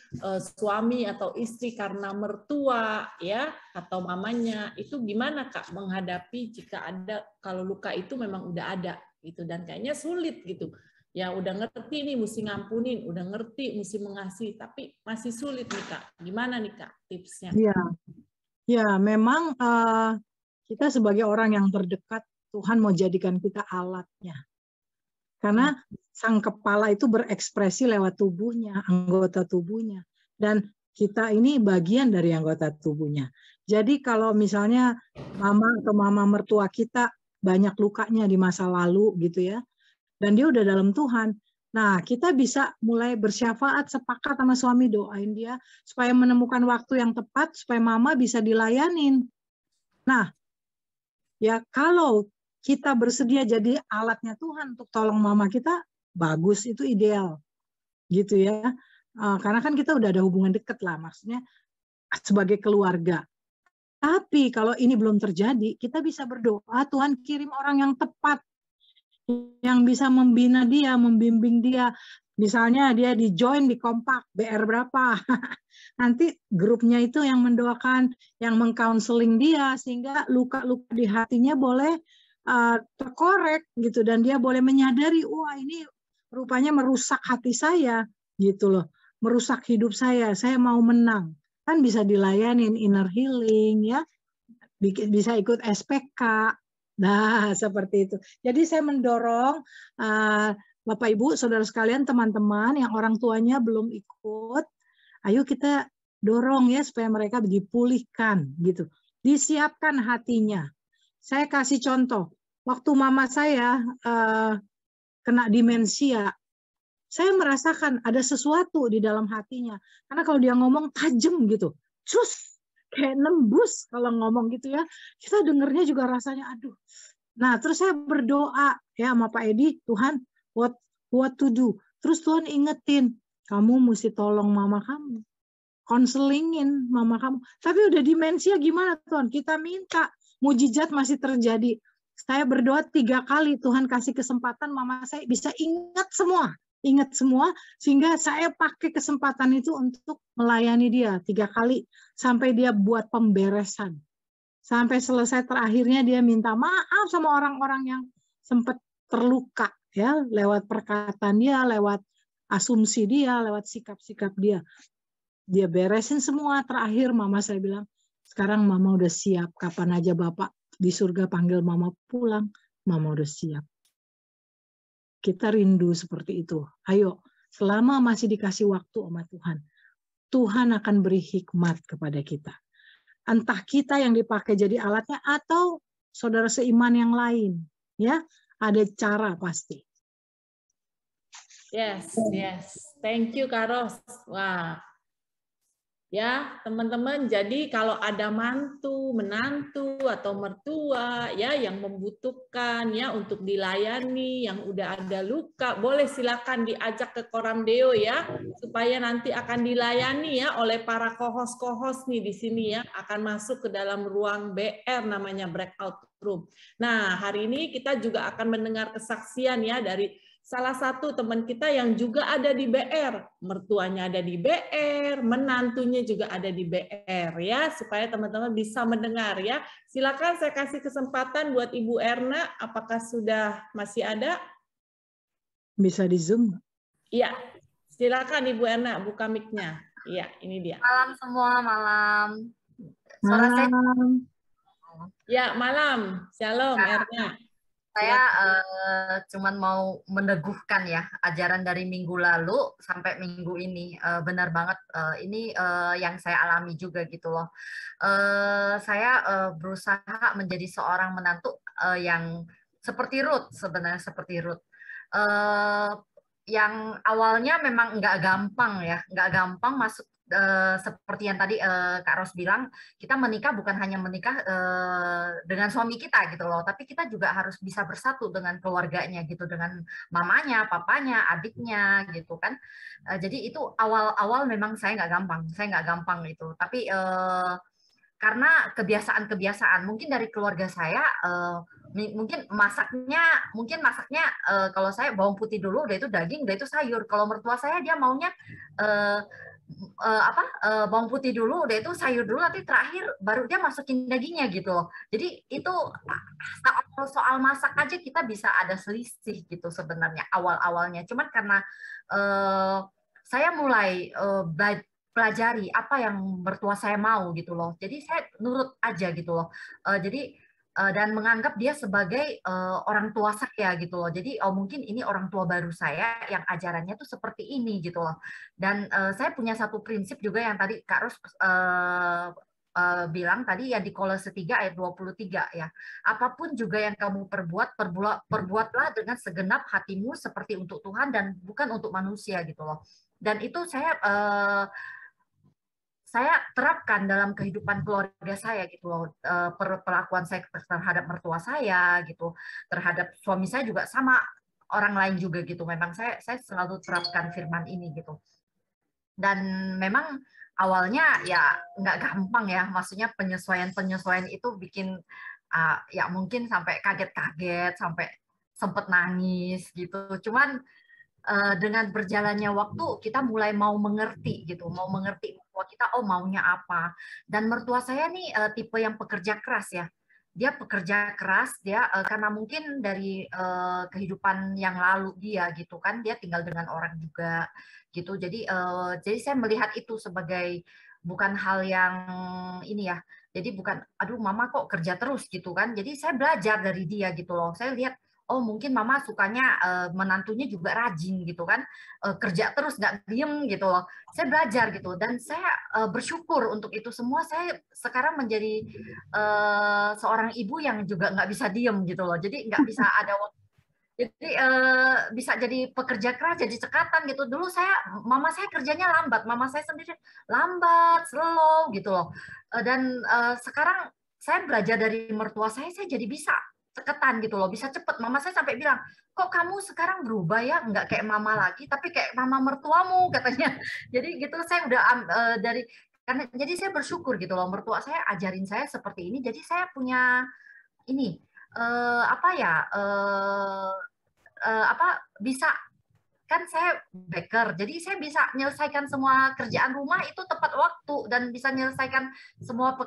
suami atau istri karena mertua ya atau mamanya, itu gimana Kak menghadapi jika ada, kalau luka itu memang udah ada gitu dan kayaknya sulit gitu. Ya udah ngerti nih mesti ngampunin, udah ngerti mesti mengasihi, tapi masih sulit nih Kak. Gimana nih Kak tipsnya? Ya memang kita sebagai orang yang terdekat, Tuhan mau jadikan kita alatnya. Karena sang kepala itu berekspresi lewat tubuhnya, anggota tubuhnya. Dan kita ini bagian dari anggota tubuhnya. Jadi kalau misalnya mama atau mama mertua kita banyak lukanya di masa lalu gitu ya, dan dia udah dalam Tuhan, nah kita bisa mulai bersyafaat, sepakat sama suami, doain dia supaya menemukan waktu yang tepat supaya mama bisa dilayanin. Nah, ya kalau kita bersedia jadi alatnya Tuhan untuk tolong mama kita, bagus, itu ideal. Gitu ya. Karena kan kita udah ada hubungan dekat lah, maksudnya sebagai keluarga. Tapi kalau ini belum terjadi, kita bisa berdoa, Tuhan kirim orang yang tepat, yang bisa membina dia, membimbing dia. Misalnya dia di-join di Kompak, BR berapa. Nanti grupnya itu yang mendoakan, yang mengcounseling dia, sehingga luka-luka di hatinya boleh terkorek gitu, dan dia boleh menyadari, wah ini rupanya merusak hati saya gitu loh, merusak hidup saya mau menang. Kan bisa dilayanin inner healing ya, bisa ikut SPK. Nah, seperti itu. Jadi saya mendorong Bapak Ibu, saudara sekalian, teman-teman yang orang tuanya belum ikut, ayo kita dorong ya supaya mereka dipulihkan gitu. Disiapkan hatinya. Saya kasih contoh. Waktu mama saya kena demensia, saya merasakan ada sesuatu di dalam hatinya. Karena kalau dia ngomong tajam gitu. Cus, kayak nembus kalau ngomong gitu ya. Kita dengernya juga rasanya aduh. Nah, terus saya berdoa ya sama Pak Edi, Tuhan, what to do. Terus Tuhan ingetin, kamu mesti tolong mama kamu. Konselingin mama kamu. Tapi udah demensia gimana Tuhan? Kita minta, mujizat masih terjadi. Saya berdoa 3 kali, Tuhan kasih kesempatan mama saya bisa ingat semua, sehingga saya pakai kesempatan itu untuk melayani dia 3 kali, sampai dia buat pemberesan. Sampai selesai, terakhirnya dia minta maaf sama orang-orang yang sempat terluka ya, lewat perkataan dia, lewat asumsi dia, lewat sikap-sikap dia. Dia beresin semua. Terakhir mama saya bilang, sekarang mama udah siap, kapan aja Bapak di surga panggil mama pulang, mama udah siap. Kita rindu seperti itu. Ayo, selama masih dikasih waktu sama Tuhan, Tuhan akan beri hikmat kepada kita. Entah kita yang dipakai jadi alatnya atau saudara seiman yang lain, ya, ada cara pasti. Yes. Thank you, Kak Ros. Wah. Ya, teman-teman, jadi kalau ada mantu, menantu atau mertua ya yang membutuhkan ya untuk dilayani, yang udah ada luka, boleh silakan diajak ke Koramdeo ya, supaya nanti akan dilayani ya oleh para kohos-kohos nih di sini ya, akan masuk ke dalam ruang BR namanya breakout room. Nah, hari ini kita juga akan mendengar kesaksian ya dari salah satu teman kita yang juga ada di BR, mertuanya ada di BR, menantunya juga ada di BR ya, supaya teman-teman bisa mendengar ya. Silakan saya kasih kesempatan buat Ibu Erna, apakah sudah masih ada? Bisa di Zoom? Iya, silakan Ibu Erna buka mic-nya. Iya, ini dia. Malam semua, malam. Malam. Ya, malam. Shalom Erna. Saya cuman mau meneguhkan ya ajaran dari minggu lalu sampai minggu ini. Benar banget, ini yang saya alami juga gitu loh. Saya berusaha menjadi seorang menantu yang seperti Ruth, sebenarnya seperti Ruth. Yang awalnya memang nggak gampang ya, nggak gampang masuk. Seperti yang tadi Kak Ros bilang, kita menikah bukan hanya menikah dengan suami kita gitu loh, tapi kita juga harus bisa bersatu dengan keluarganya gitu, dengan mamanya, papanya, adiknya gitu kan. Jadi itu awal-awal memang saya nggak gampang itu. Tapi karena kebiasaan mungkin dari keluarga saya, mungkin masaknya kalau saya bawang putih dulu, udah itu daging, udah itu sayur. Kalau mertua saya dia maunya bawang putih dulu, udah itu sayur dulu, nanti terakhir baru dia masukin dagingnya gitu loh. Jadi itu soal masak aja kita bisa ada selisih gitu sebenarnya awal-awalnya. Cuman karena saya mulai pelajari apa yang mertua saya mau gitu loh. Jadi saya nurut aja gitu loh. Dan menganggap dia sebagai orang tua saya gitu loh. Jadi mungkin ini orang tua baru saya yang ajarannya tuh seperti ini gitu loh. Dan saya punya satu prinsip juga yang tadi Kak Ros bilang tadi ya, di Kolose 3 ayat 23 ya. Apapun juga yang kamu perbuatlah dengan segenap hatimu seperti untuk Tuhan dan bukan untuk manusia gitu loh. Dan itu saya terapkan dalam kehidupan keluarga saya gitu loh. Perlakuan saya terhadap mertua saya gitu, terhadap suami saya juga sama, orang lain juga gitu. Memang saya selalu terapkan firman ini gitu. Dan memang awalnya ya nggak gampang ya, maksudnya penyesuaian itu bikin ya mungkin sampai kaget-kaget, sampai sempet nangis gitu. Cuman dengan berjalannya waktu kita mulai mau mengerti gitu, mau mengerti mertua kita maunya apa. Dan mertua saya nih tipe yang pekerja keras ya. dia pekerja keras, dia karena mungkin dari kehidupan yang lalu dia gitu kan, dia tinggal dengan orang juga gitu. Jadi saya melihat itu sebagai bukan hal yang ini ya. Jadi bukan, aduh mama kok kerja terus gitu kan. Jadi saya belajar dari dia gitu loh. Saya lihat, oh mungkin mama sukanya menantunya juga rajin gitu kan, kerja terus nggak diem gitu loh. Saya belajar gitu dan saya bersyukur untuk itu semua. Saya sekarang menjadi seorang ibu yang juga nggak bisa diem gitu loh. Jadi nggak bisa ada waktu. Jadi bisa jadi pekerja keras, jadi cekatan gitu. Dulu mama saya kerjanya lambat, mama saya sendiri lambat, slow gitu loh. Dan sekarang saya belajar dari mertua saya jadi bisa ceketan gitu loh, bisa cepet. Mama saya sampai bilang, kok kamu sekarang berubah ya, nggak kayak mama lagi, tapi kayak mama mertuamu katanya. Jadi gitu saya udah jadi saya bersyukur gitu loh, mertua saya ajarin saya seperti ini, jadi saya punya ini apa ya bisa kan saya baker, jadi saya bisa menyelesaikan semua kerjaan rumah itu tepat waktu dan bisa menyelesaikan semua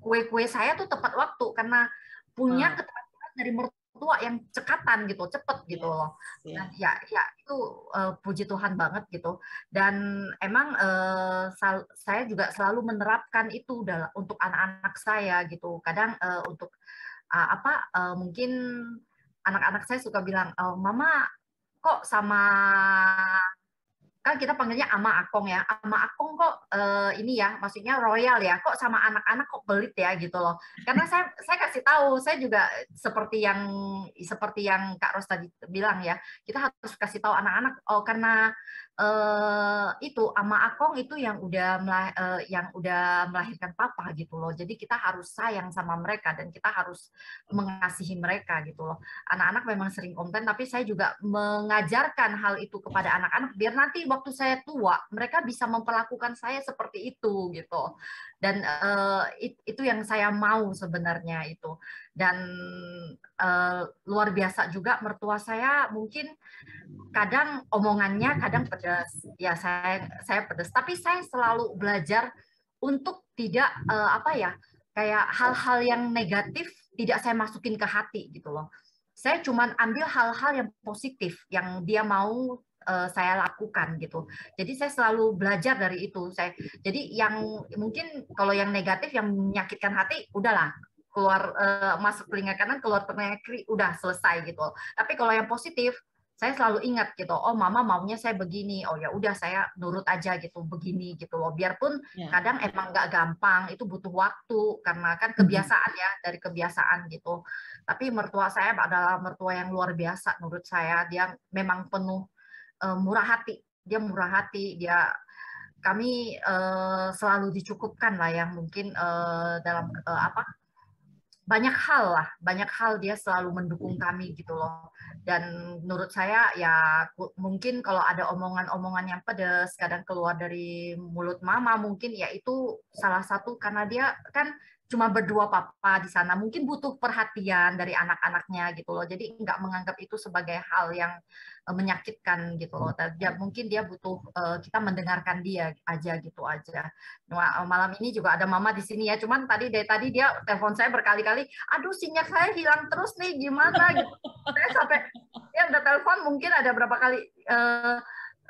kue-kue saya tuh tepat waktu karena punya keterampilan dari mertua yang cekatan gitu, cepet gitu loh. Dan ya itu puji Tuhan banget gitu. Dan emang saya juga selalu menerapkan itu untuk anak-anak saya gitu. Kadang untuk mungkin anak-anak saya suka bilang, mama kok sama, kan kita panggilnya ama akong ya, ama akong kok ini ya, maksudnya royal ya, kok sama anak-anak kok pelit ya gitu loh. Karena saya kasih tahu, saya juga seperti yang Kak Ros tadi bilang ya, kita harus kasih tahu anak-anak, oh karena itu ama akong itu yang udah melahirkan papa gitu loh. Jadi kita harus sayang sama mereka dan kita harus mengasihi mereka gitu loh. Anak-anak memang sering komplain, tapi saya juga mengajarkan hal itu kepada anak-anak biar nanti waktu saya tua mereka bisa memperlakukan saya seperti itu gitu. Dan itu yang saya mau sebenarnya itu. Dan luar biasa juga mertua saya, mungkin kadang omongannya kadang pedas. Ya saya pedas, tapi saya selalu belajar untuk tidak kayak hal-hal yang negatif tidak saya masukin ke hati gitu loh. Saya cuma ambil hal-hal yang positif yang dia mau saya lakukan gitu. Jadi saya selalu belajar dari itu. Jadi yang mungkin kalau yang negatif yang menyakitkan hati, udahlah keluar masuk telinga kanan, keluar telinga kiri, udah selesai gitu. Tapi kalau yang positif, saya selalu ingat gitu, oh mama maunya saya begini, oh ya udah saya nurut aja gitu, begini gitu loh. Biarpun kadang emang nggak gampang, itu butuh waktu karena kan kebiasaan ya, dari kebiasaan gitu. Tapi mertua saya adalah mertua yang luar biasa menurut saya. Dia memang penuh murah hati, kami selalu dicukupkan lah yang mungkin dalam banyak hal dia selalu mendukung kami gitu loh. Dan menurut saya ya mungkin kalau ada omongan-omongan yang pedas kadang keluar dari mulut mama, mungkin ya itu salah satu karena dia kan cuma berdua papa di sana, mungkin butuh perhatian dari anak-anaknya gitu loh. Jadi nggak menganggap itu sebagai hal yang menyakitkan gitu loh. Mungkin dia butuh kita mendengarkan dia aja gitu aja. Malam ini juga ada mama di sini ya. Cuman dari tadi dia telepon saya berkali-kali, aduh sinyal saya hilang terus nih, gimana gitu. Saya sampai dia udah telepon mungkin ada berapa kali.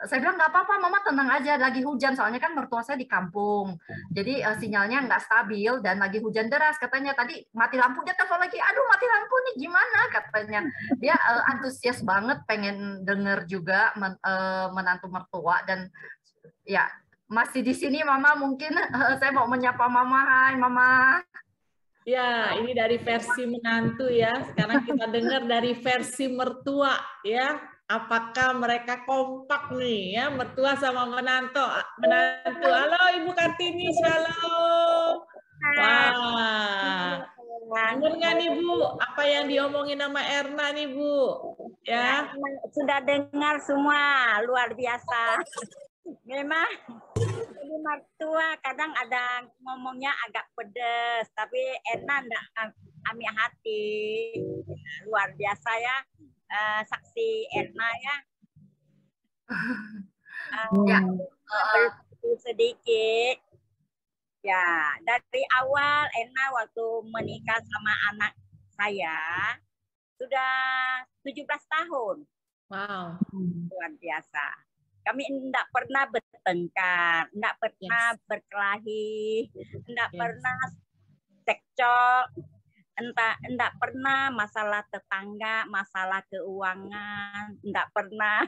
Saya bilang nggak apa-apa, mama tenang aja, lagi hujan soalnya kan mertua saya di kampung, jadi sinyalnya nggak stabil dan lagi hujan deras katanya. Tadi mati lampu, dia telepon lagi, aduh mati lampu nih gimana katanya. Dia antusias banget pengen denger juga menantu mertua. Dan ya masih di sini mama, mungkin saya mau menyapa mama. Hai mama. Ya, ini dari versi menantu ya. Sekarang kita dengar dari versi mertua ya. Apakah mereka kompak nih ya, mertua sama menantu. Halo Ibu Kartini, shalom. Wah. Dengar nggak nih Bu, apa yang diomongin sama Erna nih Bu? Ya. Sudah dengar semua, luar biasa. Memang jadi mertua kadang ada ngomongnya agak pedes, tapi Erna enggak ambil hati. Luar biasa ya, saksi Erna ya. Sedikit. Ya, dari awal Erna waktu menikah sama anak saya sudah 17 tahun. Wow. Luar biasa. Kami tidak pernah bertengkar, tidak pernah berkelahi, tidak pernah cekcok, tidak pernah masalah tetangga, masalah keuangan, tidak pernah.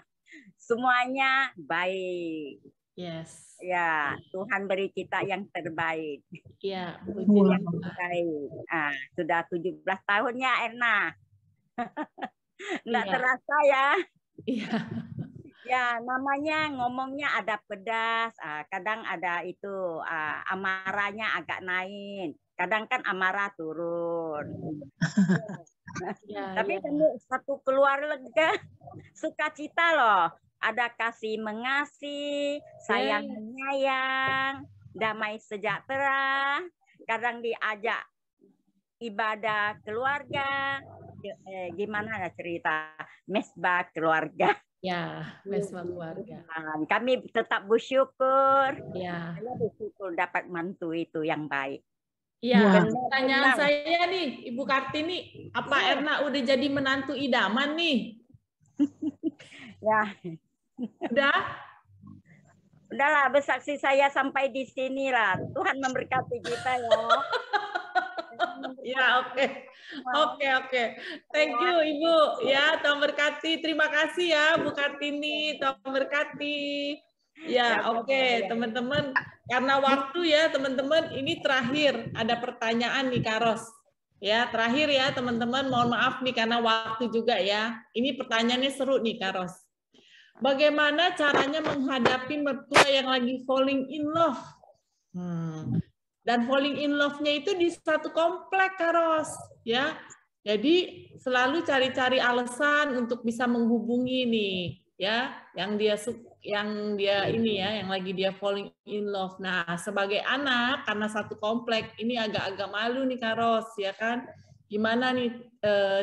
Semuanya baik. Yes. Ya, Tuhan beri kita yang terbaik. Ya, Yang terbaik. Ah, sudah 17 tahunnya Erna. Enggak terasa ya. Iya. Ya, namanya ngomongnya ada pedas, kadang ada itu amarahnya agak naik, kadang kan amarah turun. Tapi kami satu keluarga sukacita loh. Ada kasih mengasih, sayang menyayang, damai sejahtera. Kadang diajak ibadah keluarga. Gimana cerita mesbah keluarga? Ya, mesbah keluarga. Kami tetap bersyukur. Ya. Saya bersyukur dapat mantu itu yang baik. Ya, pertanyaan saya nih, Ibu Kartini, apa Erna udah jadi menantu idaman nih? Ya. Udahlah, bersaksi saya sampai di sini lah. Tuhan memberkati kita ya. Ya, oke. Thank you, Ibu. Ya, Tuhan berkati. Terima kasih ya, Bu Kartini. Tuhan berkati. Ya, oke, teman-teman. Karena waktu ya, teman-teman. Ini terakhir. Ada pertanyaan nih, Karos. Ya, terakhir ya, teman-teman. Mohon maaf nih, karena waktu juga ya. Ini pertanyaannya seru nih, Karos. Bagaimana caranya menghadapi mertua yang lagi falling in love? Dan falling in love-nya itu di satu komplek, Karos, ya. Jadi selalu cari-cari alasan untuk bisa menghubungi nih, ya, yang dia ini ya, yang lagi dia falling in love. Nah, sebagai anak karena satu komplek ini agak-agak malu nih, Karos, ya kan? Gimana nih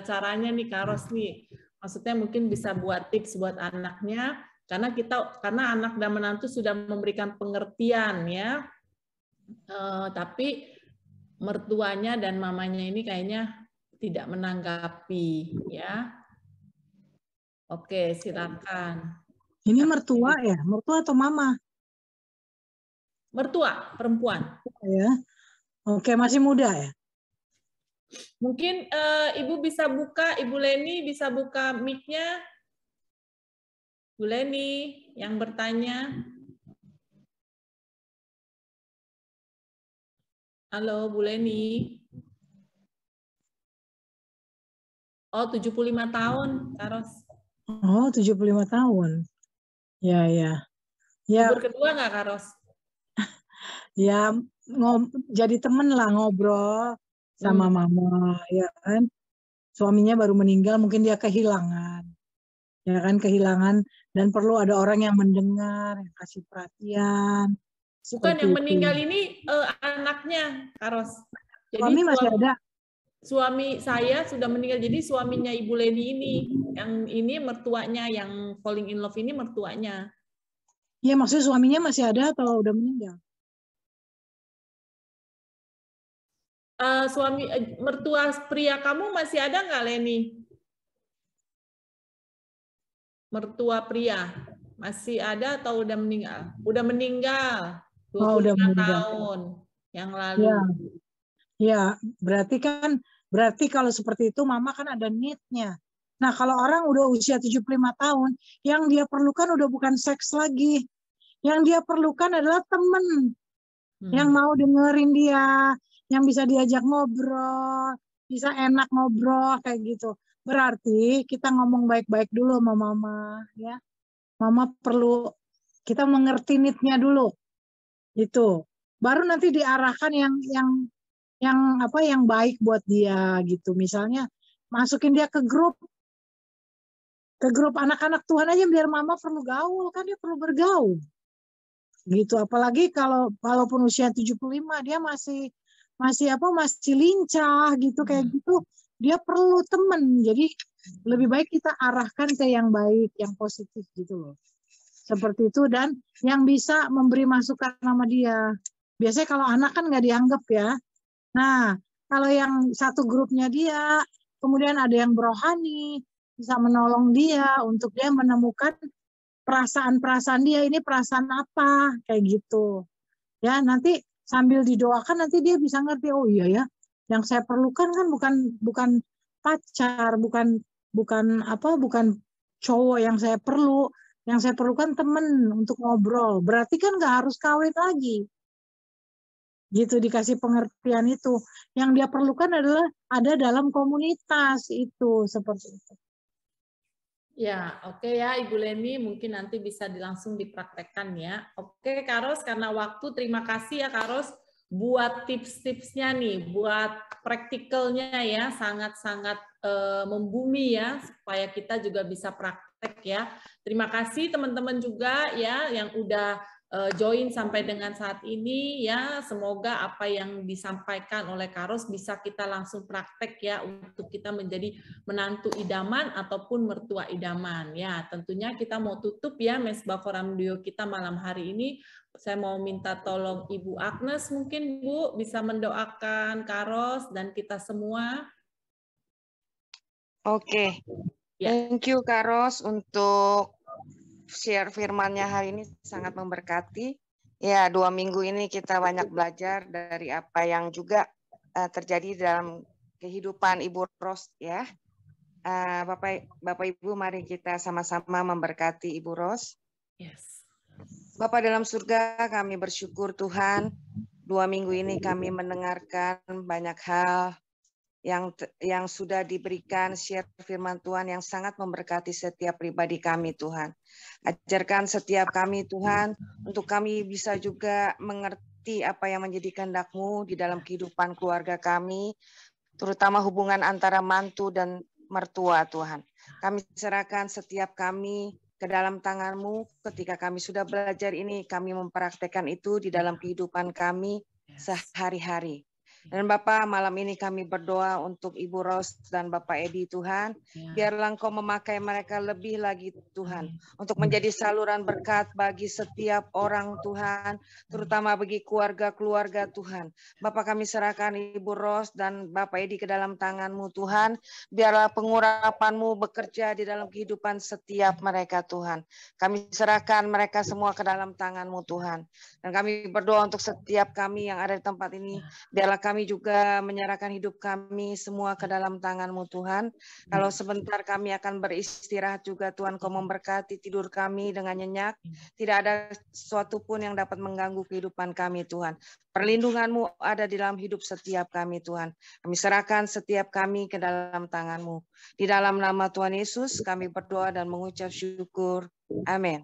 caranya nih, Karos nih? Maksudnya mungkin bisa buat tips buat anaknya, karena anak dan menantu sudah memberikan pengertian ya. Tapi mertuanya dan mamanya ini kayaknya tidak menanggapi ya. Oke, silakan. Ini mertua ya? Mertua atau mama? Mertua, perempuan. Ya. Oke, masih muda ya? Mungkin Ibu bisa buka, Ibu Leni bisa buka mic-nya. Bu Leni yang bertanya. Halo, Bu Leni. Oh, 75 tahun, Karos. Oh, 75 tahun. Ya. Umur kedua nggak, Karos? Ya, jadi temen lah ngobrol sama mama, ya kan. Suaminya baru meninggal, mungkin dia kehilangan. Ya kan, kehilangan. Dan perlu ada orang yang mendengar, yang kasih perhatian. Bukan yang meninggal ini anaknya, Karos. Jadi suami masih ada. Suami saya sudah meninggal, jadi suaminya Ibu Leni ini, yang ini mertuanya, yang falling in love ini mertuanya. Iya, maksudnya suaminya masih ada atau udah meninggal? Mertua pria kamu masih ada nggak, Leni? Mertua pria masih ada atau udah meninggal? Udah meninggal 25 tahun yang lalu. Ya, berarti kalau seperti itu mama kan ada need-nya. Nah, kalau orang udah usia 75 tahun, yang dia perlukan udah bukan seks lagi. Yang dia perlukan adalah teman yang mau dengerin dia, yang bisa diajak ngobrol, bisa enak ngobrol kayak gitu. Berarti kita ngomong baik-baik dulu sama mama, ya. Mama perlu kita mengerti need-nya dulu. Itu. Baru nanti diarahkan yang baik buat dia gitu. Misalnya masukin dia ke grup anak-anak Tuhan aja biar mama perlu gaul, kan dia perlu bergaul. Gitu. Apalagi walaupun usia 75 dia masih lincah gitu kayak gitu. Dia perlu teman. Jadi lebih baik kita arahkan ke yang baik, yang positif gitu loh. Seperti itu, dan yang bisa memberi masukan sama dia. Biasanya kalau anak kan nggak dianggap ya. Nah, kalau yang satu grupnya dia, kemudian ada yang berohani, bisa menolong dia untuk dia menemukan perasaan-perasaan dia, ini perasaan apa, kayak gitu. Ya, nanti sambil didoakan nanti dia bisa ngerti, oh iya ya, yang saya perlukan kan bukan pacar, bukan cowok yang saya perlu, yang saya perlukan temen untuk ngobrol. Berarti kan nggak harus kawin lagi. Gitu, dikasih pengertian itu. Yang dia perlukan adalah ada dalam komunitas itu, seperti itu. Ya, oke ya Ibu Leni, mungkin nanti bisa langsung dipraktekkan ya. Oke Kak Ros, karena waktu, terima kasih ya Kak Ros buat tips-tipsnya nih, buat praktikalnya ya, sangat-sangat membumi ya, supaya kita juga bisa praktek ya. Terima kasih teman-teman juga ya yang udah join sampai dengan saat ini ya. Semoga apa yang disampaikan oleh Kak Ros bisa kita langsung praktek ya untuk kita menjadi menantu idaman ataupun mertua idaman ya. Tentunya kita mau tutup ya Mesbah Forum Duo kita malam hari ini. Saya mau minta tolong Ibu Agnes mungkin Bu bisa mendoakan Kak Ros dan kita semua. Oke. Thank you Kak Ros untuk share firman-Nya hari ini, sangat memberkati. Ya, 2 minggu ini kita banyak belajar dari apa yang juga terjadi dalam kehidupan Ibu Ros ya. Bapak Ibu, mari kita sama-sama memberkati Ibu Ros. Yes. Bapak dalam surga, kami bersyukur Tuhan, 2 minggu ini kami mendengarkan banyak hal yang sudah diberikan share firman Tuhan yang sangat memberkati setiap pribadi kami Tuhan. Ajarkan setiap kami Tuhan, untuk kami bisa juga mengerti apa yang menjadi kehendak-Mu di dalam kehidupan keluarga kami, terutama hubungan antara mantu dan mertua Tuhan. Kami serahkan setiap kami ke dalam tangan-Mu. Ketika kami sudah belajar ini, kami mempraktekkan itu di dalam kehidupan kami sehari-hari. Dan Bapak, malam ini kami berdoa untuk Ibu Ros dan Bapak Edi Tuhan, biarlah Engkau memakai mereka lebih lagi Tuhan, untuk menjadi saluran berkat bagi setiap orang Tuhan, terutama bagi keluarga-keluarga Tuhan. Bapak, kami serahkan Ibu Ros dan Bapak Edi ke dalam tangan-Mu Tuhan, biarlah pengurapan-Mu bekerja di dalam kehidupan setiap mereka Tuhan. Kami serahkan mereka semua ke dalam tangan-Mu Tuhan. Dan kami berdoa untuk setiap kami yang ada di tempat ini, biarlah kami juga menyerahkan hidup kami semua ke dalam tangan-Mu Tuhan. Kalau sebentar kami akan beristirahat juga Tuhan, Kau memberkati tidur kami dengan nyenyak. Tidak ada sesuatu pun yang dapat mengganggu kehidupan kami Tuhan. Perlindungan-Mu ada di dalam hidup setiap kami Tuhan. Kami serahkan setiap kami ke dalam tangan-Mu. Di dalam nama Tuhan Yesus kami berdoa dan mengucap syukur. Amin.